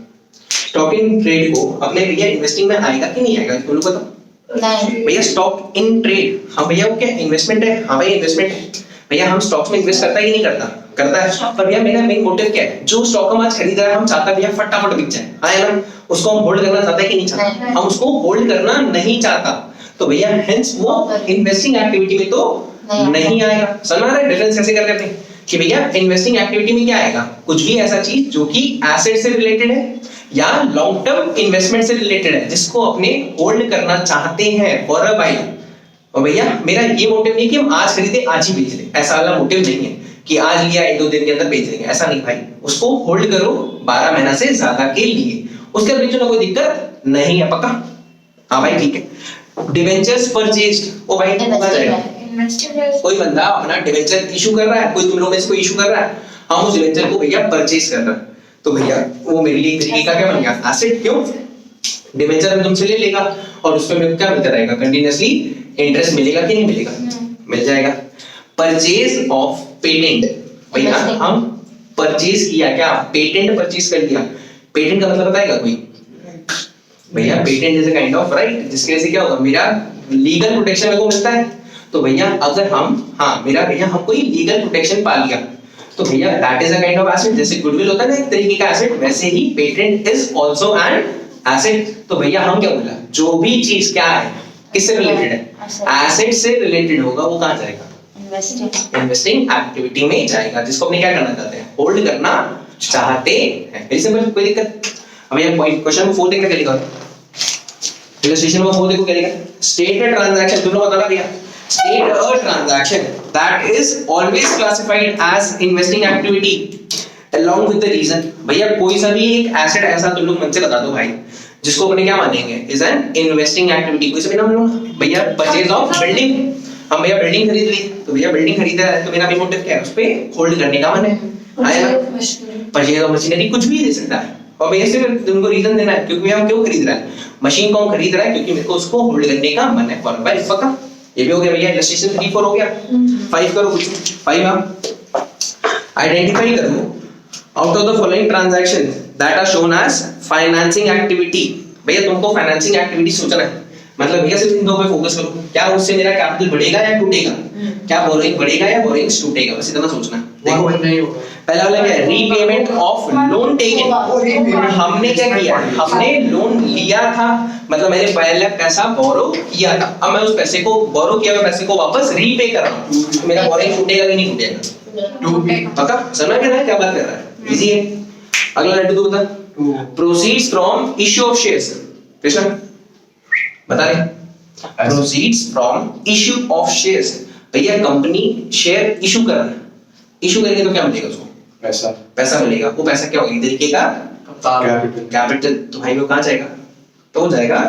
[SPEAKER 1] स्टॉक इन ट्रेड को अपने भैया इन्वेस्टिंग में आएगा कि नहीं आएगा, तुम लोग बताओ।
[SPEAKER 4] नहीं
[SPEAKER 1] भैया स्टॉक इन ट्रेड, हाँ भैया वो क्या इन्वेस्टमेंट है, हाँ भाई इन्वेस्टमेंट है भैया, हम स्टॉक्स में इन्वेस्ट करता है कि नहीं करता, करता है। पर भैया मेरा मेन मोटिव क्या है, जो स्टॉक हम आज खरीद रहे हैं हम चाहता है भैया फटाफट बिक जाए, हाँ ना, उसको हम होल्ड करना चाहता है कि नहीं चाहता, हम उसको होल्ड करना नहीं चाहता, तो भैया हेंस वो इन्वेस्टिंग एक्टिविटी में तो नहीं आएगा। समझ आ रहा है डिफरेंस कैसे कर रहे हैं कि भैया इन्वेस्टिंग एक्टिविटी में क्या आएगा, कुछ भी ऐसा चीज जो कि एसेट से रिलेटेड है या लॉन्ग टर्म इन्वेस्टमेंट से रिलेटेड है, जिसको अपने होल्ड करना चाहते हैं फॉर अ व्हाइल। और भैया मेरा ये मोटिव नहीं कि हम आज खरीदे आज ही बेच दें, ऐसा वाला मोटिव नहीं है कि आज लिया 1-2 दिन के अंदर बेच देंगे, ऐसा नहीं भाई, उसको होल्ड करो 12 महीना से ज्यादा के लिए, उसके बीच में कोई दिक्कत नहीं है, पक्का। हाँ भाई ठीक है। डिवेंचर्स परचेज्ड, ओ भाई होगा जाएगा, कोई बंदा अपना डिवेंचर इशू कर रहा है, कोई तुम लोग में से कोई इशू कर रहा है, हम उस डिवेंचर को भैया परचेज कर रहे हैं, तो भैया वो मेरे लिए एक तरीके का क्या बन गया, एसेट। क्यों, डिवेंचर में तुमसे ले लेगा और उसमें मेरे को क्या मिलता रहेगा, कंटीन्यूअसली इंटरेस्ट मिलेगा कि नहीं मिलेगा, मिल जाएगा। परचेज ऑफ पेटेंट, भैया हम परचेज किया, क्या पेटेंट परचेज कर लिया, पेटेंट का मतलब बताएगा कोई भैया, patent is a kind of right, जिसके वजह से क्या होगा, मेरा लीगल प्रोटेक्शन मेरे को मिलता है। तो भैया अगर हम, हाँ मेरा भैया हम कोई लीगल प्रोटेक्शन पा लिया, तो भैया that is a kind of asset, जैसे गुडविल होता है ना एक तरीके का एसेट, वैसे ही patent is also an asset. तो भैया हम क्या बोला, जो भी चीज क्या है, किससे रिलेटेड है, एसेट से रिलेटेड होगा, वो कहां जाएगा, इन्वेस्टिंग एक्टिविटी में जाएगा, जिसको अपने क्या करना चाहते हैं, होल्ड करना चाहते हैं। वेरी सिंपल, कोई दिक्कत। अब ये पॉइंट क्वेश्चन 4 देखना क्या लिखा है, इलस्ट्रेशन में 4 देखो क्या लिखा है, स्टेट अ ट्रांजैक्शन, तुम लोग बताना भैया, state a transaction that is always classified as investing activity along with the reason। भैया कोई सा भी एक एसेट ऐसा तुम लोग मन से बता दो भाई, जिसको अपने क्या मानेंगे, is an investing activity। कोई सा भी नाम लो भैया, परचेज ऑफ बिल्डिंग, हम भैया बिल्डिंग खरीद ली, तो भैया बिल्डिंग खरीदा है तो मेरा भी मोटिव क्या है, उस पे होल्ड करने का मन है, आया ना। परचेज ऑफ मशीनरी कुछ भी दे सकता है, और भैया सिर्फ तुमको रीजन देना है, क्योंकि हम क्यों खरीद रहा है, मशीन को हम खरीद रहा है क्योंकि मेरे को उसको होल्ड करने का मन है फॉर भाई, पक्का। ये भी हो गया भैया, इलस्ट्रेशन 3-4 हो गया। 5 करो, कुछ 5 आप आइडेंटिफाई करो out of the following transaction that are shown as financing activity. भैया तुमको फाइनेंसिंग एक्टिविटी सोचना है, मतलब भैया सिर्फ इन दो पे फोकस करो, क्या उससे मेरा कैपिटल बढ़ेगा या टूटेगा, क्या बोरिंग बढ़ेगा या बोरिंग टूटेगा, बस इतना सोचना। देखो
[SPEAKER 2] नहीं होगा,
[SPEAKER 1] पहला वाला क्या है, रीपेमेंट ऑफ लोन टेकन। हमने क्या किया, हमने लोन लिया था, मतलब मैंने पहले पैसा बोरो किया था, अब मैं उस पैसे को बोरो किया हुए पैसे को वापस रीपे कर रहा हूं, मेरा बोरिंग टूटेगा कि नहीं टूटेगा, पक्का समझ में आ रहा है क्या बात कर रहा है, इजी है। अगला लड्डू तू बता, proceeds from issue of shares, Krishna बता रहे proceeds from issue of shares. भैया कंपनी शेयर इशू कर रहा है, इशू करेंगे तो क्या मिलेगा उसको?
[SPEAKER 2] पैसा।
[SPEAKER 1] पैसा मिलेगा। वो पैसा क्या होगा? एक तरीके का कैपिटल। तो भाई वो कहाँ जाएगा? तो वो जाएगा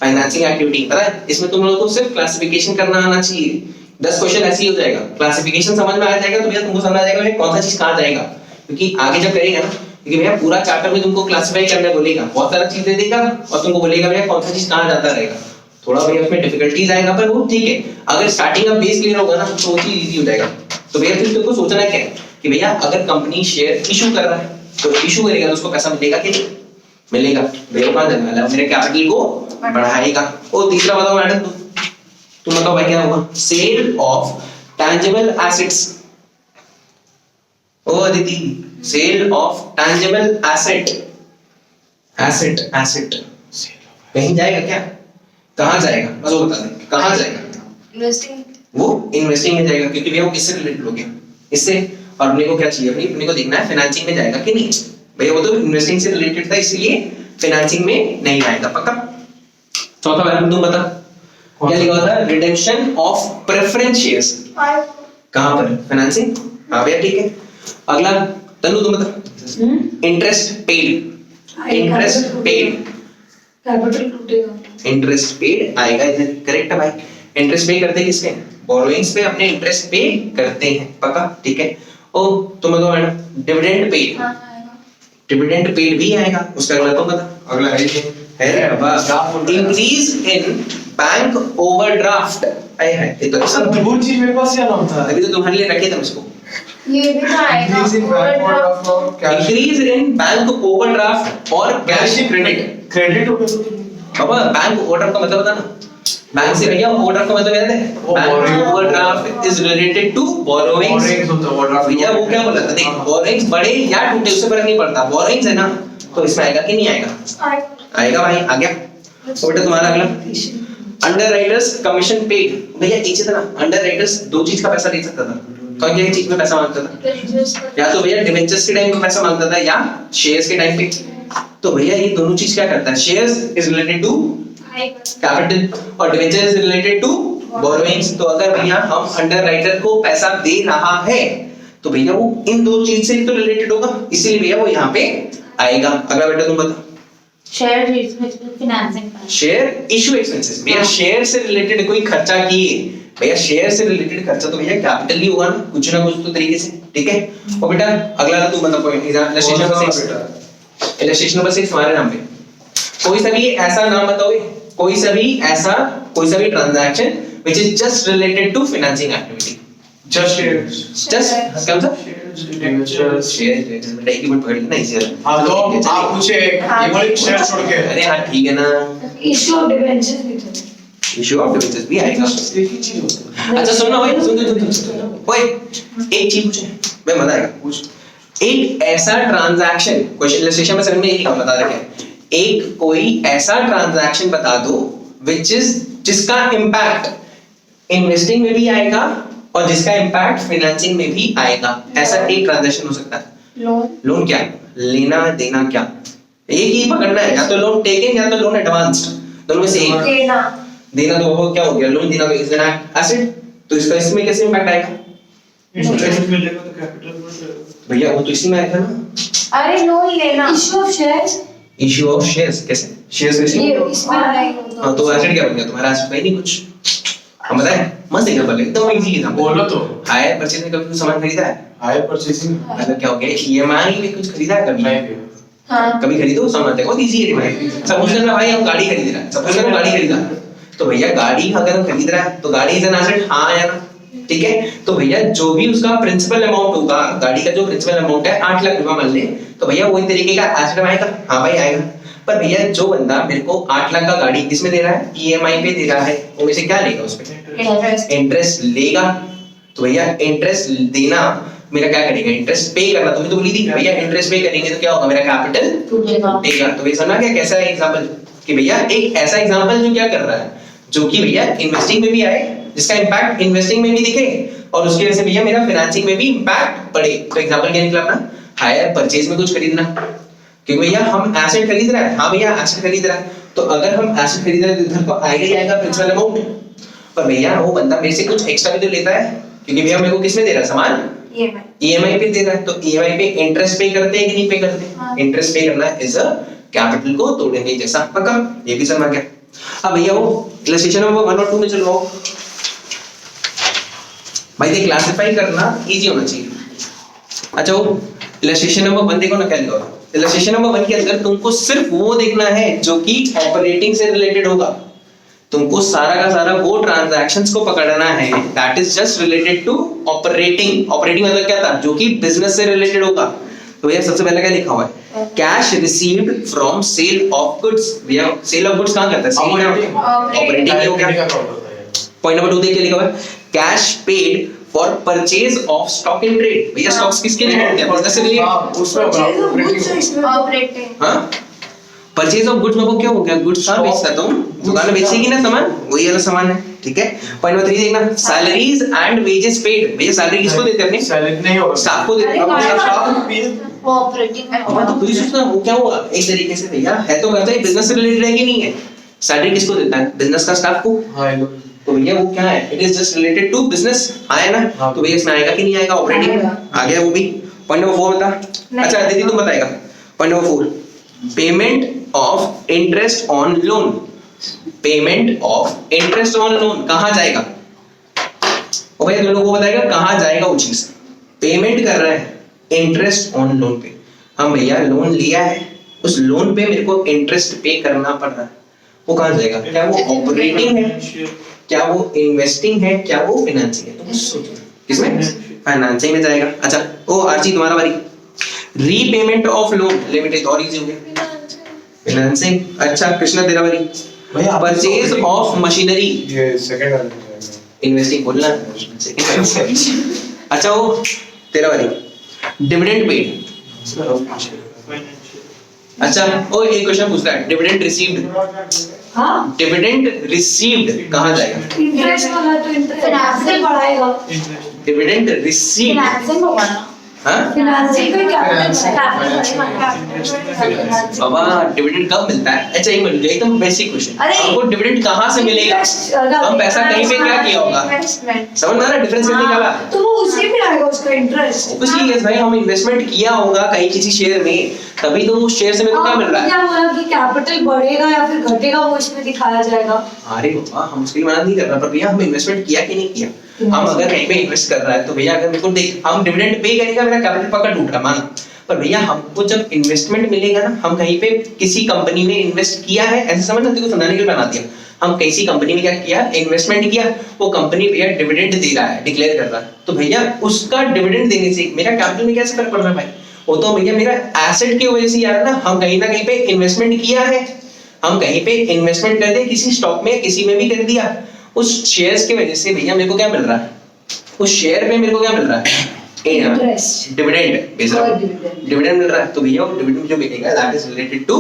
[SPEAKER 1] फाइनेंसिंग एक्टिविटी। पता है इसमें तुम लोगों को सिर्फ क्लासिफिकेशन करना आना चाहिए। 10 क्वेश्चन ऐसे ही हो जाएगा, क्लासिफिकेशन समझ में आ जाएगा तो भैया तुमको समझ आ जाएगा भैया कौन सा चीज कहाँ जाएगा। क्योंकि आगे जब करेगा ना, क्योंकि भैया पूरा चैप्टर में तुमको क्लासिफाई करने बोलेगा, बहुत सारा चीज दे देगा और तुमको बोलेगा भैया कौन सा चीज कहाँ जाता रहेगा। थोड़ा भैया उसमें डिफिकल्टीज आएगा, पर वो ठीक है। अगर स्टार्टिंग का बेस क्लियर होगा ना तो वो चीज इजी हो जाएगा। तो भैया फिर तुमको सोचना क्या है कि भैया अगर कंपनी शेयर इशू कर रहा है तो इशू करेगा तो उसको पैसा मिलेगा कि नहीं मिलेगा? भैया कहाँ जाने वाला है? मेरे कैपिटल को बढ़ाएगा। और तीसरा बताओ मैडम, तुम बताओ भाई क्या होगा? Sale of tangible assets. Oh Aditi, sale of tangible asset. Asset कहीं जाएगा क्या? कहाँ जाएगा? बस वो बता दें कहाँ जाएगा।
[SPEAKER 3] इन्वेस्टिंग,
[SPEAKER 1] वो इन्वेस्टिंग में जाएगा, क्योंकि भैया वो किससे रिलेटेड हो गया? इससे। और अपने को क्या चाहिए? अपने को देखना है फाइनेंसिंग में जाएगा कि नहीं। भैया वो तो इन्वेस्टिंग से रिलेटेड था, इसलिए फाइनेंसिंग में नहीं आएगा पक्का। चौथा मैडम तुम बता क्या लिखा हुआ था? Redemption of preference shares. कहां पर? फाइनेंसिंग। हां भैया ठीक है। अगला तनु तुम बता। Interest paid. Interest paid,
[SPEAKER 3] capital टूटेगा।
[SPEAKER 1] इंटरेस्ट पेड आएगा इधर। करेक्ट है भाई। इंटरेस्ट पे करते हैं किसपे? बोरोइंग्स पे अपने इंटरेस्ट पे करते हैं पक्का ठीक है। ओ तुम बताओ madam. Dividend paid. Dividend paid भी आएगा। उसका अगला तो बता। अगला है वाह, इंक्रीज इन बैंक ओवरड्राफ्ट। है ये तो
[SPEAKER 2] सर वो चीज मेरे पास क्या नाम था?
[SPEAKER 1] अभी तो तुम्हारे लिए रखे थे उसको।
[SPEAKER 4] ये भी तो आएगा।
[SPEAKER 1] इंक्रीज इन बैंक ओवरड्राफ्ट और कैश क्रेडिट।
[SPEAKER 2] क्रेडिट हो गया।
[SPEAKER 1] बाबा बैंक ओवरड्राफ्ट का मतलब बता ना। बैंक से भैया ओवरड्राफ्ट का मतलब याद है? Bank overdraft is related to borrowings. भैया वो क्या बोला था? देख बोरोइंग्स बड़े या टूटे उससे फर्क नहीं पड़ता, बोरोइंग्स है ना, तो इसमें आएगा कि नहीं आएगा? आएगा भाई। आ गया। तो बेटा तुम्हारा अगला अंडरराइटर्स कमीशन पेड। भैया एक चीज था ना, अंडरराइटर्स दो चीज का पैसा ले सकता था। कौन क्या चीज में पैसा मांगता था? या तो भैया डिवेंचर्स के टाइम पे पैसा मांगता था या शेयर्स के टाइम पे। तो भैया ये दोनों चीज क्या करता है? Shares is related to capital और debenture is related to borrowings. तो अगर भैया हम अंडरराइटर को पैसा दे रहा है तो भैया वो इन दो चीज से तो रिलेटेड होगा, इसीलिए भैया वो यहाँ पे आएगा। अगला बेटा तुम बता।
[SPEAKER 4] Share financing.
[SPEAKER 1] Share issue expenses. भैया शेयर से रिलेटेड कोई खर्चा किए, भैया शेयर से रिलेटेड खर्चा तो भैया कैपिटल ही होगा ना कुछ तो तरीके से ठीक है। और बेटा अगला तुम बता point illustration number 6। Illustration number 6 हमारे नाम पे कोई सा भी ऐसा नाम बताओ, कोई सा भी transaction which is just related to financing activity.
[SPEAKER 2] Just shares.
[SPEAKER 1] Just कौन सा? शेयर बेटा एक ही मिनट पकड़ लेना इजी है।
[SPEAKER 2] हां तो आप पूछे ये वाले शेयर छोड़ के।
[SPEAKER 1] अरे हां ठीक है ना।
[SPEAKER 3] इशू ऑफ डिबेंचर्स भी था।
[SPEAKER 1] इशू ऑफ डिबेंचर्स भी आएगा।
[SPEAKER 2] एक ही चीज होता है।
[SPEAKER 1] अच्छा सुनना भाई, सुन ओए एक चीज पूछे मैं बता देगा। पूछ। एक ऐसा ट्रांजैक्शन, क्वेश्चन इलस्ट्रेशन में समझ में यही बता रखे, एक कोई ऐसा ट्रांजैक्शन बता दो व्हिच इज जिसका इंपैक्ट इन्वेस्टिंग में भी आएगा और जिसका इंपैक्ट फाइनेंसिंग में भी आएगा। ऐसा एक ट्रांजैक्शन हो सकता है। लोन क्या? लेना देना क्या? एक ही पकड़ना है, या तो लोन टेकन या तो लोन एडवांस्ड, दोनों में से एक। देना तो वो क्या हो गया? लोन देना तो इज एन एसेट, तो इसका इसमें कैसे इंपैक्ट आएगा? भैया वो तो इसी में आएगा ना।
[SPEAKER 4] अरे लोन लेना।
[SPEAKER 3] Issue of shares.
[SPEAKER 1] Issue of shares कैसे? शेयर्स कैसे?
[SPEAKER 3] ये इसमें नहीं होता।
[SPEAKER 1] हाँ तो एसेट क्या बन गया तुम्हारा? एसेट नहीं कुछ। हम बताएं मस्त एग्जांपल है, एकदम इजी एग्जांपल।
[SPEAKER 2] बोलो तो।
[SPEAKER 1] हायर परचेज में कभी कुछ सामान खरीदा है?
[SPEAKER 2] हायर परचेसिंग
[SPEAKER 1] मतलब क्या हो गया? ईएमआई में कुछ खरीदा है कभी?
[SPEAKER 2] नहीं।
[SPEAKER 3] हाँ।
[SPEAKER 1] कभी खरीदो सामान, देखो इजी है भाई। सपोज करना भाई हम गाड़ी खरीद रहा है, सपोज करना गाड़ी खरीदा, तो भैया गाड़ी अगर हम खरीद रहा है तो गाड़ी इज एन एसेट, हाँ या ना? ठीक है। तो भैया जो भी उसका प्रिंसिपल अमाउंट होगा, गाड़ी का जो प्रिंसिपल अमाउंट है 8 लाख रुपया मान ले, तो भैया वही तरीके का एसेट आएगा। हाँ भाई आएगा। पर भैया जो बंदा मेरे को 8 लाख का गाड़ी किसमें दे रहा है? ईएमआई पे दे रहा है, वो में से क्या लेगा? उस पे इंटरेस्ट लेगा। तो भैया इंटरेस्ट देना मेरा क्या करेगा? इंटरेस्ट पे करना। तुमने तो बोली थी भैया इंटरेस्ट पे करेंगे तो क्या होगा? मेरा कैपिटल टूटेगा। तो भैया समझना क्या कैसा है एग्जांपल कि भैया एक ऐसा एग्जांपल जो क्या कर रहा है, जो कि भैया इन्वेस्टिंग में भी आए, जिसका इंपैक्ट इन्वेस्टिंग में भी दिखे और उसकी वजह से भैया मेरा फाइनेंसिंग में भी इंपैक्ट पड़े। तो एग्जांपल क्या निकला अपना? हायर परचेज में कुछ खरीदना, क्योंकि भैया हम एसेट खरीद रहा है। हाँ भैया एसेट खरीद रहा है तो अगर हम एसेट खरीद रहे हैं तो इधर तो आएगा ही आएगा प्रिंसिपल अमाउंट, पर भैया वो बंदा मेरे से कुछ एक्स्ट्रा भी तो लेता है, क्योंकि भैया मेरे को किसमें दे रहा है सामान, ईएमआई पे दे रहा है, तो ईएमआई पे इंटरेस्ट पे करते हैं कि नहीं पे करते, इंटरेस्ट पे करना इज अ कैपिटल को तोड़ने जैसा पक्का, ये भी समझ गया। अब भैया वो इलस्ट्रेशन नंबर 1 और 2 में चलो भाई, ये क्लासिफाई करना इजी होना चाहिए। अच्छा वो इलस्ट्रेशन नंबर 1 देखो ना क्या लिखा हुआ है, इलस्ट्रेशन नंबर 1 के अंदर तुमको सिर्फ वो देखना है जो कि ऑपरेटिंग से रिलेटेड होगा, तुमको सारा का सारा वो ट्रांजैक्शंस को पकड़ना है that is just related to operating. Operating मतलब क्या था, जो कि बिजनेस से रिलेटेड होगा। तो भैया सबसे पहले क्या लिखा हुआ है, cash received from sale of goods. भैया सेल ऑफ गुड्स कहां करता है, ऑपरेटिंग हो गया। पॉइंट नंबर 2 देख के लिखा हुआ है, cash paid for purchase of stock in trade. भैया स्टॉक्स किसके लिए होते हैं, बिजनेस के लिए।
[SPEAKER 2] उसमें
[SPEAKER 4] ऑपरेटिंग
[SPEAKER 1] हां परचेज ऑफ गुड्स मतलब क्या हो गया, गुड्स का बेचता तुम दुकान में बेचेगी ना सामान, वही वाला सामान है, ठीक है। पॉइंट नंबर 3 देखना, सैलरीज एंड वेजेस पेड। भैया सैलरी किसको देते हैं, अपने
[SPEAKER 2] सैलरी नहीं होगा,
[SPEAKER 1] स्टाफ को देते हैं।
[SPEAKER 4] ऑपरेटिंग
[SPEAKER 1] अब तो खुद ही सोचना वो क्या हुआ, एक तरीके से भैया है तो करता है बिजनेस से रिलेटेड है कि नहीं है। सैलरी किसको देता है, बिजनेस का स्टाफ को।
[SPEAKER 2] हां
[SPEAKER 1] तो भैया वो क्या है, it is just related to business, आया ना। तो भैया इसमें आएगा कि नहीं आएगा, ऑपरेटिंग आ गया वो भी। पॉइंट नंबर 4 बता। अच्छा दीदी तुम बताएगा। Point number 4, payment of interest on loan. Payment of interest on loan कहां जाएगा, ओ भैया तुम लोगों को बताएगा कहां जाएगा वो चीज। पेमेंट कर रहा है इंटरेस्ट ऑन लोन पे, हम भैया लोन लिया है, उस लोन पे मेरे को इंटरेस्ट पे करना पड़ रहा है, वो कहां जाएगा, क्या वो ऑपरेटिंग है, क्या वो इन्वेस्टिंग है, क्या वो फाइनेंसिंग है। तो सोचो किसमें, फाइनेंसिंग में जाएगा। अच्छा ओ आरजी तुम्हारा बारी, रीपेमेंट ऑफ लोन लिमिटेड और इजी हो गया, फाइनेंसिंग। अच्छा कृष्णा तेरा बारी,
[SPEAKER 2] भैया
[SPEAKER 1] परचेज ऑफ मशीनरी,
[SPEAKER 2] ये सेकंड वाला जाएगा,
[SPEAKER 1] इन्वेस्टिंग बोलना। अच्छा वो तेरा बारी, डिविडेंड पेड। अच्छा ओ एक क्वेश्चन पूछता है, डिविडेंड रिसीव्ड।
[SPEAKER 3] हाँ
[SPEAKER 1] डिविडेंड रिसीव्ड कहां जाएगा,
[SPEAKER 3] इंटरेस्ट वाला तो इंटरेस्ट से बढ़ाएगा,
[SPEAKER 1] डिविडेंड रिसीव्ड
[SPEAKER 4] फिनेंसिंग होगा ना,
[SPEAKER 1] हां
[SPEAKER 3] फिनांसिंग का
[SPEAKER 1] बाबा डिविडेंड कब मिलता है। अच्छा एक मिनट, एकदम बेसिक क्वेश्चन,
[SPEAKER 3] अरे,
[SPEAKER 1] हमको डिविडेंड कहां से मिलेगा, हम पैसा कहीं पे क्या किया होगा, समझ में आ रहा है डिफरेंस कितनी निकाला।
[SPEAKER 3] तो वो उसी में आएगा उसका इंटरेस्ट।
[SPEAKER 1] ऑब्वियसली यस भाई, हम इन्वेस्टमेंट किया होगा कहीं किसी शेयर में, तभी तो उस शेयर से मेरे को क्या मिल रहा है।
[SPEAKER 3] क्या बोला कि कैपिटल बढ़ेगा या फिर घटेगा वो इसमें दिखाया जाएगा।
[SPEAKER 1] अरे बाबा हम उसके लिए मना नहीं कर रहा, पर भैया हम इन्वेस्टमेंट किया कि नहीं किया। हम अगर कहीं पे इन्वेस्ट कर रहा है तो भैया अगर मेरे को देख हम डिविडेंड पे करेगा, मेरा कैपिटल पक्का टूट रहा माना, पर भैया हमको जब इन्वेस्टमेंट मिलेगा ना, हम कहीं पे किसी कंपनी में इन्वेस्ट किया है, ऐसे समझ ना, तेरे को समझाने के लिए बना दिया, हम किसी कंपनी में क्या किया, इन्वेस्टमेंट किया, वो कंपनी भैया डिविडेंड दे रहा है, डिक्लेयर कर रहा है, तो भैया उसका डिविडेंड देने से मेरा कैपिटल में कैसे फर्क पड़ रहा है भाई, वो तो भैया मेरा एसेट की वजह से यार ना, हम कहीं ना कहीं पे इन्वेस्टमेंट किया है, हम कहीं पे इन्वेस्टमेंट कर दिया किसी स्टॉक में, किसी में भी कर दिया, उस शेयर्स की वजह से भैया मेरे को क्या मिल रहा है, उस शेयर पे मेरे को क्या मिल रहा है,
[SPEAKER 3] इंटरेस्ट,
[SPEAKER 1] डिविडेंड बेच रहा हूं, डिविडेंड मिल रहा है, तो भैया वो डिविडेंड जो मिलेगा that is related to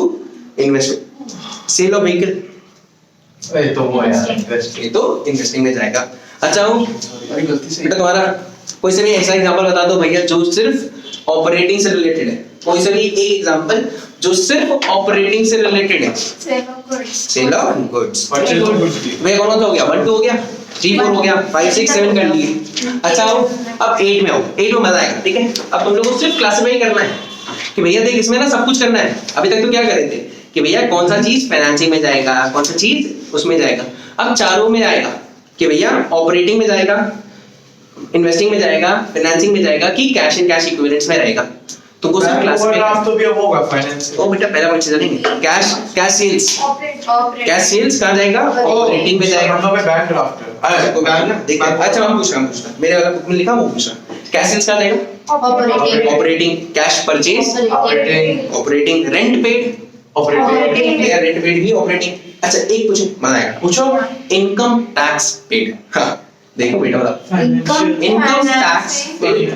[SPEAKER 1] investment. Sale of vehicle,
[SPEAKER 2] ये तो वो यार इन्वेस्ट,
[SPEAKER 1] ये तो इन्वेस्टिंग में जाएगा। अच्छा हूं
[SPEAKER 2] अरे गलती से
[SPEAKER 1] बेटा तुम्हारा कोई से भी ऐसा एग्जांपल बता दो भैया जो सिर्फ ऑपरेटिंग से रिलेटेड है, कोई से भी एक एग्जांपल जो सिर्फ ऑपरेटिंग से रिलेटेड है। Sale of goods,
[SPEAKER 2] purchase of goods,
[SPEAKER 1] वे कौन सा हो गया, 1 2 हो गया, 3 4 हो गया, 5 6 7 कर लिए। अच्छा आओ अब 8 में आओ, 8 में मजा आएगा, ठीक है। अब तुम लोगों को सिर्फ क्लासिफाई करना है कि भैया देख इसमें ना सब कुछ करना है। अभी तक तो क्या कर रहे थे कि भैया कौन सा चीज फाइनेंसिंग में जाएगा, कौन सा चीज उसमें जाएगा। अब चारों में आएगा कि भैया ऑपरेटिंग में जाएगा, इन्वेस्टिंग में जाएगा, फाइनेंसिंग में जाएगा कि कैश एंड कैश इक्विवेलेंट्स में रहेगा। तुमको सिर्फ क्लासिफाई
[SPEAKER 2] ओवरड्राफ्ट तो भी अब होगा फाइनेंस,
[SPEAKER 1] ओ बेटा पहला पॉइंट से चलेंगे, कैश सेल्स, कैश सेल्स कहां जाएगा, ऑपरेटिंग में जाएगा।
[SPEAKER 2] मतलब में बैंक ड्राफ्ट है,
[SPEAKER 1] अच्छा अच्छा हम पूछ रहा मेरे वाला बुक में लिखा वो पूछ रहा, कैश सेल्स कहां जाएगा, operating, cash purchase operating, rent paid
[SPEAKER 2] operating,
[SPEAKER 1] या रेंट पेड भी ऑपरेटिंग। अच्छा एक पूछो मजा आएगा,
[SPEAKER 2] पूछो
[SPEAKER 1] इनकम टैक्स पेड। हाँ देखो बेटा वाला इनकम टैक्स पेड,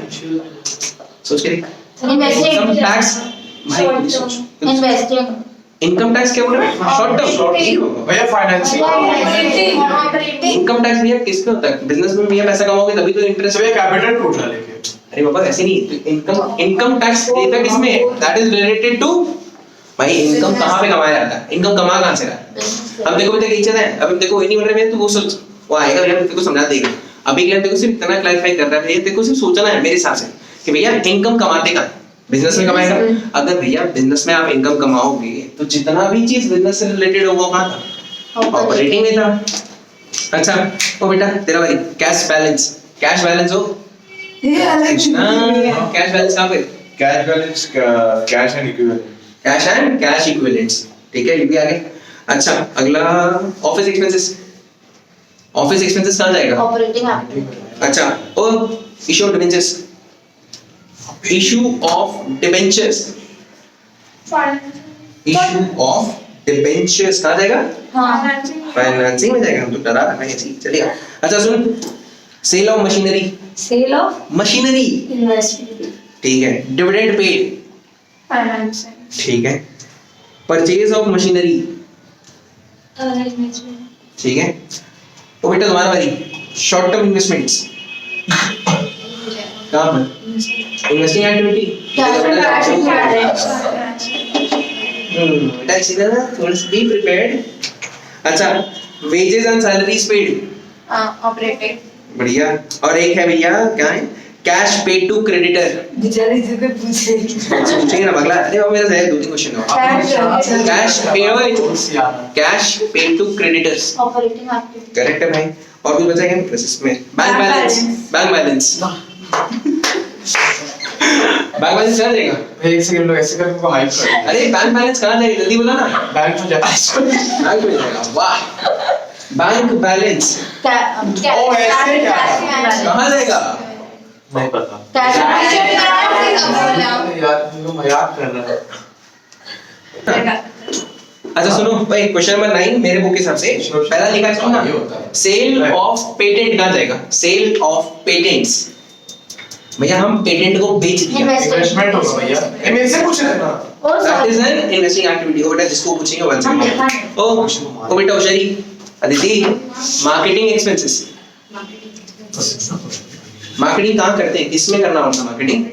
[SPEAKER 1] सोच के देख, इनकम टैक्स भाई
[SPEAKER 4] इन्वेस्टिंग,
[SPEAKER 1] इनकम टैक्स क्या बोल रहे हैं, शॉर्ट टर्म
[SPEAKER 2] भैया फाइनेंसिंग,
[SPEAKER 1] इनकम टैक्स भैया किसमें होता है, बिजनेस में भैया पैसा कमाओगे तभी तो इंटरेस्ट।
[SPEAKER 2] भैया कैपिटल टूट रहा लेके,
[SPEAKER 1] अरे बाबा ऐसे नहीं, तो इनकम टैक्स देता किसमें, दैट इज रिलेटेड टू भाई इनकम कहाँ पे कमाया जाता है, इनकम कमा कहाँ से रहा है। अब देखो बेटा एक चीज है, अब देखो ये नहीं बन रहा है, तू वो सोच, वो आएगा भैया तेरे को समझा देगा। अभी के लिए तेरे को सिर्फ इतना क्लैरिफाई कर रहा है भैया, तेरे को सिर्फ सोचना है मेरे हिसाब से कि भैया इनकम कमाते कहाँ, बिजनेस में कमाएगा। अगर भैया बिजनेस में आप इनकम कमाओगे तो जितना भी चीज बिजनेस से रिलेटेड होगा कहाँ था, ऑपरेटिंग में था। अच्छा ओ बेटा तेरा भाई कैश बैलेंस, कैश बैलेंस हो
[SPEAKER 3] ये अलग चीज है।
[SPEAKER 1] कैश बैलेंस कहाँ पे,
[SPEAKER 5] cash balance cash and equivalent
[SPEAKER 1] cash and cash equivalents, ठीक है ये भी आगे। अच्छा अगला ऑफिस एक्सपेंसेस, ऑफिस एक्सपेंसेस कहाँ जाएगा,
[SPEAKER 4] ऑपरेटिंग एक्टिविटी।
[SPEAKER 1] अच्छा ओ issue of debentures, issue of debentures, issue of debentures कहाँ जाएगा,
[SPEAKER 4] हाँ
[SPEAKER 1] फाइनेंसिंग में जाएगा। हम तो डरा रहा है ऐसे ही चलेगा। अच्छा सुन, sale of machinery,
[SPEAKER 3] sale of
[SPEAKER 1] machinery
[SPEAKER 3] investment,
[SPEAKER 1] ठीक है, डिविडेंड पेड,
[SPEAKER 3] फाइनेंसिंग,
[SPEAKER 1] ठीक है, परचेज ऑफ मशीनरी,
[SPEAKER 3] इन्वेस्टमेंट,
[SPEAKER 1] ठीक है। तो बेटा तुम्हारा भाई शॉर्ट टर्म इन्वेस्टमेंट्स कहाँ पर, इन्वेस्टिंग एक्टिविटी, बेटा सीधा ना थोड़ा सा बी प्रिपेयर्ड। अच्छा wages and salaries paid,
[SPEAKER 4] operating.
[SPEAKER 1] बढ़िया। और एक है भैया क्या है, कैश पेड टू क्रेडिटर,
[SPEAKER 3] बेचारी से पे पूछे
[SPEAKER 1] पूछेंगे ना अगला। अरे वो मेरा है दो तीन क्वेश्चन है। Cash paid, cash paid to creditors,
[SPEAKER 4] operating activity.
[SPEAKER 1] Correct है भाई। और कुछ बचा क्या प्रोसेस में, bank balance, bank balance, bank balance कहाँ जाएगा,
[SPEAKER 2] एक सेकंड लोग ऐसे करके को हाइप कर।
[SPEAKER 1] अरे बैंक बैलेंस कहाँ जाएगा जल्दी बोला ना,
[SPEAKER 2] बैंक में जा।
[SPEAKER 1] बैंक में जाएगा, वाह। बैंक बैलेंस
[SPEAKER 2] ओ, ऐसे क्या?
[SPEAKER 1] कहाँ जाएगा,
[SPEAKER 5] नहीं पता।
[SPEAKER 2] यार तुम मजाक कर रहे हो।
[SPEAKER 1] अच्छा सुनो भाई क्वेश्चन नंबर 9 मेरे बुक के हिसाब से पहला लिखा है ना,
[SPEAKER 2] ये होता है।
[SPEAKER 1] सेल ऑफ पेटेंट कहाँ जाएगा, सेल ऑफ पेटेंट्स, भैया हम पेटेंट को बेच दिया,
[SPEAKER 2] इन्वेस्टमेंट होगा भैया। ये मेरे से पूछ रहे ना।
[SPEAKER 1] That is an investing activity. ओ बेटा जिसको पूछेंगे वन
[SPEAKER 4] हम
[SPEAKER 1] सेकंड,
[SPEAKER 4] देखा है।
[SPEAKER 1] ओ बेटा होशियारी, अदिति मार्केटिंग एक्सपेंसेस, मार्केटिंग कहाँ करते हैं, किसमें करना होता है मार्केटिंग,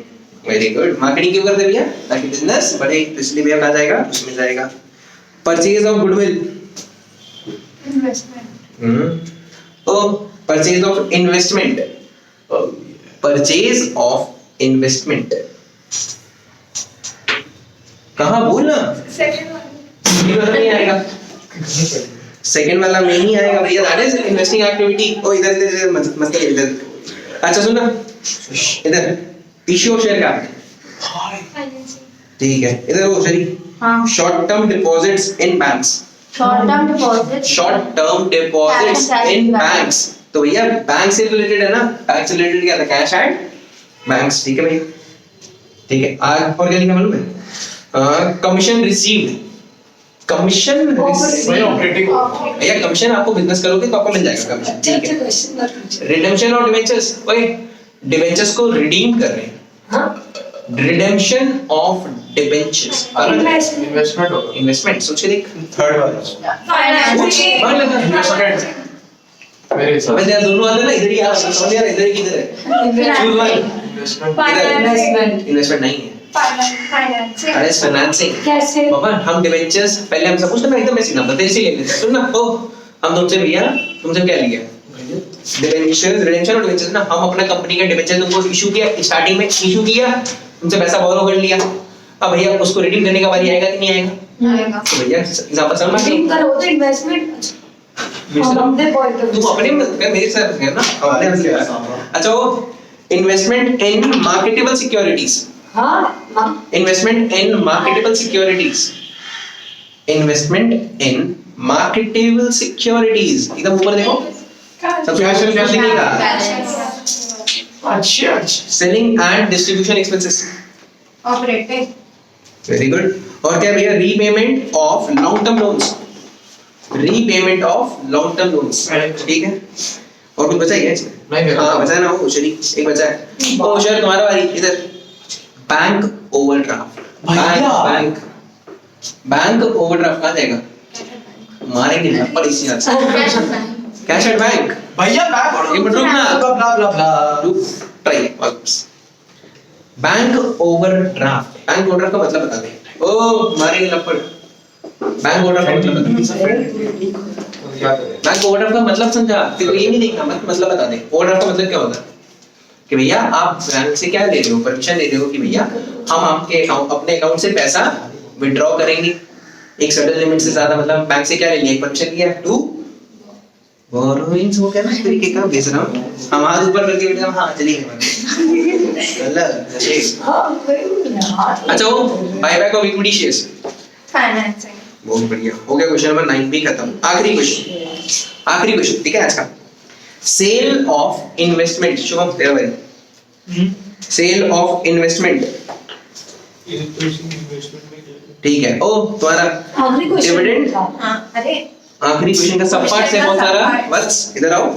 [SPEAKER 1] वेरी गुड। मार्केटिंग क्यों करते हैं भैया, ताकि बिजनेस बढ़े, इसलिए भैया कहाँ जाएगा, उसमें जाएगा। Purchase of goodwill, oh purchase of investment, purchase of investment कहाँ बोलना, सेकंड वाला नहीं आएगा, सेकंड वाला में नहीं आएगा भैया, दैट इज इन्वेस्टिंग एक्टिविटी। ओ इधर इधर इधर मत कर इधर। अच्छा सुनना इधर, इश्यू ऑफ शेयर कैपिटल, ठीक है इधर वो सही,
[SPEAKER 4] हाँ।
[SPEAKER 1] Short term deposits in banks,
[SPEAKER 4] short term deposit.
[SPEAKER 1] Short term deposits in banks, तो भैया बैंक से रिलेटेड है ना, बैंक से रिलेटेड क्या था, कैश एंड बैंक्स, ठीक है भैया, ठीक है। आज और क्या लिखा मालूम है, कमीशन रिसीव्ड, कमीशन
[SPEAKER 2] वही ऑपरेटिंग।
[SPEAKER 1] भैया कमीशन आपको बिजनेस करोगे तो आपको मिल जाएगा कमीशन, ठीक है।
[SPEAKER 3] क्वेश्चन मत पूछो।
[SPEAKER 1] रिडेम्पशन और डिबेंचर्स, ओए डिबेंचर्स को रिडीम कर रहे हैं,
[SPEAKER 3] हाँ
[SPEAKER 1] redemption of debentures,
[SPEAKER 3] investment,
[SPEAKER 2] investment होगा।
[SPEAKER 1] इन्वेस्टमेंट सोच के देख,
[SPEAKER 5] थर्ड वाला
[SPEAKER 1] सोच मान लगा
[SPEAKER 2] इन्वेस्टमेंट मेरे हिसाब
[SPEAKER 1] समझ यार, दोनों आते ना इधर ही, आप समझ यार इधर ही किधर है, चूज वन,
[SPEAKER 2] इन्वेस्टमेंट।
[SPEAKER 1] इन्वेस्टमेंट नहीं है, अरे फाइनेंसिंग।
[SPEAKER 3] कैसे,
[SPEAKER 1] पापा हम डिबेंचर्स पहले हम सब कुछ ना एकदम ऐसे ना तेरे से ले लेते हैं, सुन ना, ओ हम तुमसे भैया तुमसे क्या लिया, डिबेंचर्स, रिडेम्पशन और डिबेंचर्स ना, हम अपना कंपनी का डिबेंचर तुमको इशू किया, स्टार्टिंग में इशू किया, तुमसे पैसा बोरो कर लिया, अब भैया उसको रिडीम करने का बारी आएगा कि नहीं आएगा, तो भैया एग्जांपल समझ
[SPEAKER 3] रिडीम करो तो इन्वेस्टमेंट हम अपने पॉइंट ऑफ
[SPEAKER 1] तुम अपने मत कर, मेरे साथ कर ना, अपने मत कर। अच्छा वो इन्वेस्टमेंट इन मार्केटेबल सिक्योरिटीज,
[SPEAKER 3] हाँ
[SPEAKER 1] इन्वेस्टमेंट इन मार्केटेबल सिक्योरिटीज, इन्वेस्टमेंट इन मार्केटेबल सिक्योरिटीज, एकदम ऊपर देखो सबसे ऊपर लिखेगा,
[SPEAKER 2] अच्छा
[SPEAKER 1] selling and distribution expenses,
[SPEAKER 4] operating.
[SPEAKER 1] Very good. और क्या भैया, repayment of long term loans, repayment of long term loans, ठीक है। और कुछ बचा है क्या इसमें,
[SPEAKER 2] नहीं
[SPEAKER 1] हाँ बचा है ना, वो शरीक एक बचा है, ओ शर तुम्हारा बारी इधर, bank overdraft, bank bank overdraft कहाँ जाएगा, मारेंगे थप्पड़ इसी हाथ से, कैश एट बैंक,
[SPEAKER 2] भैया बैक
[SPEAKER 1] ये मत रुक ना,
[SPEAKER 2] ब्ला ब्ला ब्ला।
[SPEAKER 1] ट्राई वापस, बैंक ओवरड्राफ्ट, बैंक ओवरड्राफ्ट का मतलब बता दे, ओ मारेंगे लपड़। बैंक ओवरड्राफ्ट का मतलब बैंक ओवरड्राफ्ट का मतलब समझा? तेरे को ये नहीं देखना, मतलब बता दे। ओवरड्राफ्ट का मतलब क्या होता है कि भैया आप बैंक से क्या ले रहे हो, परमिशन ले रहे हो कि भैया हम आपके अपने अकाउंट से पैसा विड्रॉ करेंगे एक सर्टेन लिमिट से ज्यादा। मतलब बैंक से क्या ले लिया, एक परमिशन लिया टू बोरोइंग्स हो गया ना, इस तरीके का भेज रहा हूँ। हम हाथ ऊपर करके बेटा हाँ चलिए अच्छा। वो buyback of equity shares
[SPEAKER 4] Financing.
[SPEAKER 1] बहुत बढ़िया हो गया। क्वेश्चन नंबर 9 भी खत्म। आखिरी क्वेश्चन ठीक है आज का। Cell of investment. शुभम तेरा बारी। सेल ऑफ इन्वेस्टमेंट ठीक है। ओ तुम्हारा
[SPEAKER 3] आखिरी क्वेश्चन
[SPEAKER 1] डिविडेंड।
[SPEAKER 3] था।
[SPEAKER 4] अरे
[SPEAKER 1] आखिरी क्वेश्चन का सब पार्ट है बहुत सारा। बस इधर आओ।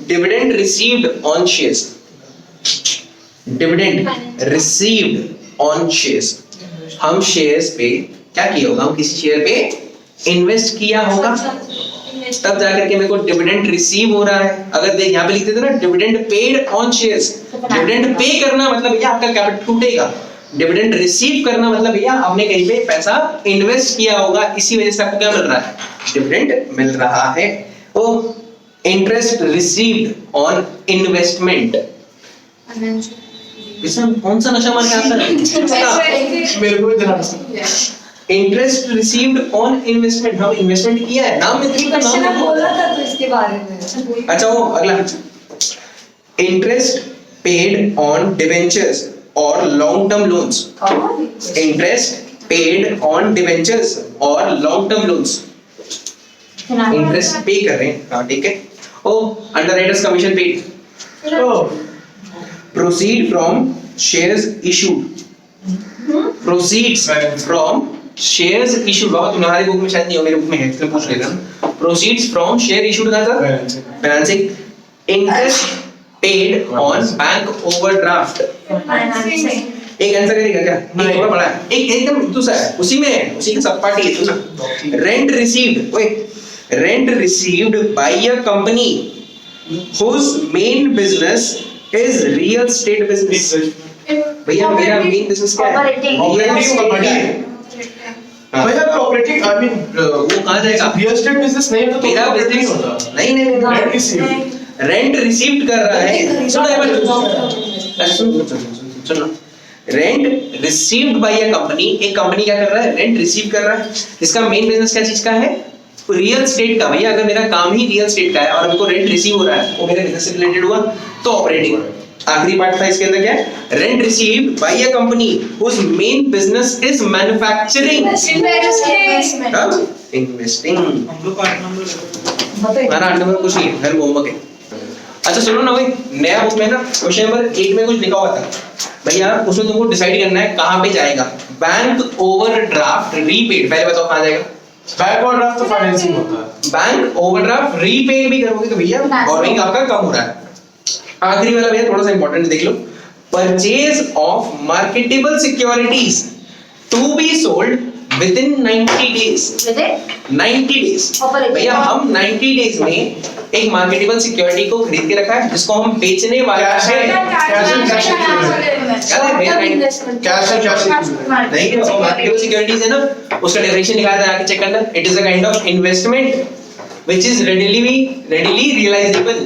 [SPEAKER 1] Dividend received on shares. Dividend received on shares. हम शेयर्स पे क्या किया होगा, हम किसी शेयर पे इन्वेस्ट किया होगा तब जाकर के मेरे को डिविडेंड रिसीव हो रहा है। अगर देख यहाँ पे लिखते थे ना dividend paid on shares. Dividend pay करना मतलब भैया आपका कैपिटल टूटेगा। डिविडेंड रिसीव करना मतलब भैया आपने कहीं पे पैसा इन्वेस्ट किया होगा, इसी वजह से आपको क्या मिल रहा है, डिविडेंड मिल रहा है। ओ इंटरेस्ट रिसीव्ड ऑन इन्वेस्टमेंट। इसमें कौन सा नशा मार के आता है?
[SPEAKER 2] मेरे को इतना
[SPEAKER 1] इंटरेस्ट रिसीव्ड ऑन इन्वेस्टमेंट। हम इन्वेस्टमेंट किया है, नाम में तरीका नाम
[SPEAKER 3] क्वेश्चन
[SPEAKER 1] लिखो।
[SPEAKER 3] बोला था तो इसके बारे में।
[SPEAKER 1] अच्छा वो अगला इंटरेस्ट पेड ऑन डिबेंचर्स और long term loans. Interest paid on debentures और long term loans. Interest pay कर रहे हैं, हाँ ठीक है। ओ underwriters commission paid. Proceed from shares issued. Proceeds from shares issued. बाबा तुम्हारी बुक में शायद नहीं हो, मेरे बुक में है, इसलिए पूछ लेना। प्रोसीड्स फ्रॉम शेयर इशूड का था financing. Interest paid on bank overdraft.
[SPEAKER 4] Financing.
[SPEAKER 1] एक आंसर करेगा क्या? एक थोड़ा बड़ा है, एक एकदम दूसरा है, उसी में है, उसी के सब पार्टी है ना। Rent received. Wait, rent received by a company whose main business is real estate business। भैया मेरा मेन बिजनेस क्या है?
[SPEAKER 4] Operating.
[SPEAKER 1] Operating। हाँ।
[SPEAKER 2] भैया ऑपरेटिंग आई मीन
[SPEAKER 1] वो कहाँ जाएगा?
[SPEAKER 2] रियल एस्टेट बिजनेस नहीं होता तो
[SPEAKER 1] मेरा
[SPEAKER 2] operating
[SPEAKER 1] बिजनेस
[SPEAKER 2] होता।
[SPEAKER 1] नहीं
[SPEAKER 2] Rent received.
[SPEAKER 1] रेंट रिसीव्ड कर रहा है। सुनो एक बार सुनो। Rent received by a company. एक कंपनी क्या कर रहा है, रेंट रिसीव कर रहा है। इसका मेन बिजनेस क्या चीज का है, रियल एस्टेट का। भैया अगर मेरा काम ही रियल एस्टेट का है और मेरे को रेंट रिसीव हो रहा है, वो मेरे बिजनेस से रिलेटेड हुआ तो ऑपरेटिंग। आखिरी पार्ट था इसके अंदर क्या है, rent received by a company whose main business is manufacturing। Investing. हमारा 8 नंबर कुछ नहीं है, घर होमवर्क है। अच्छा सुनो ना भाई, नया बुक में ना क्वेश्चन नंबर 8 में कुछ लिखा हुआ था भैया, उसमें तुमको डिसाइड करना है कहाँ पे जाएगा। Bank overdraft repaid. पहले बताओ कहाँ जाएगा।
[SPEAKER 2] बैंक ओवरड्राफ्ट तो फाइनेंसिंग होता है।
[SPEAKER 1] बैंक ओवरड्राफ्ट रीपेड भी करोगे तो भैया बोरोइंग आपका कम हो रहा है। आखिरी वाला भैया थोड़ा सा इंपॉर्टेंट देख लो। Purchase of marketable securities to be sold within 90 days. 90 days भैया, हम 90 डेज में एक मार्केटेबल सिक्योरिटी को खरीद के रखा है जिसको हम बेचने वाले हैं।
[SPEAKER 2] कैश
[SPEAKER 1] नहीं, वो मार्केटेबल सिक्योरिटीज है ना, उसका डेफिनेशन निकाला है, आके चेक करना। It is a kind of investment which is readily realizable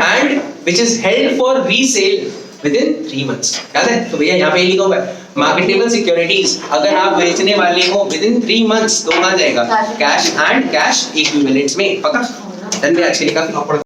[SPEAKER 1] and which is held for resale within 3 months। याद है? तो भैया यहाँ पे लिखा हुआ है मार्केटेबल सिक्योरिटीज अगर आप बेचने वाले हो within 3 months तो कहाँ जाएगा, कैश एंड कैश इक्विवेलेंट्स में। पक्का? डन भैया, आज के लिए काफी।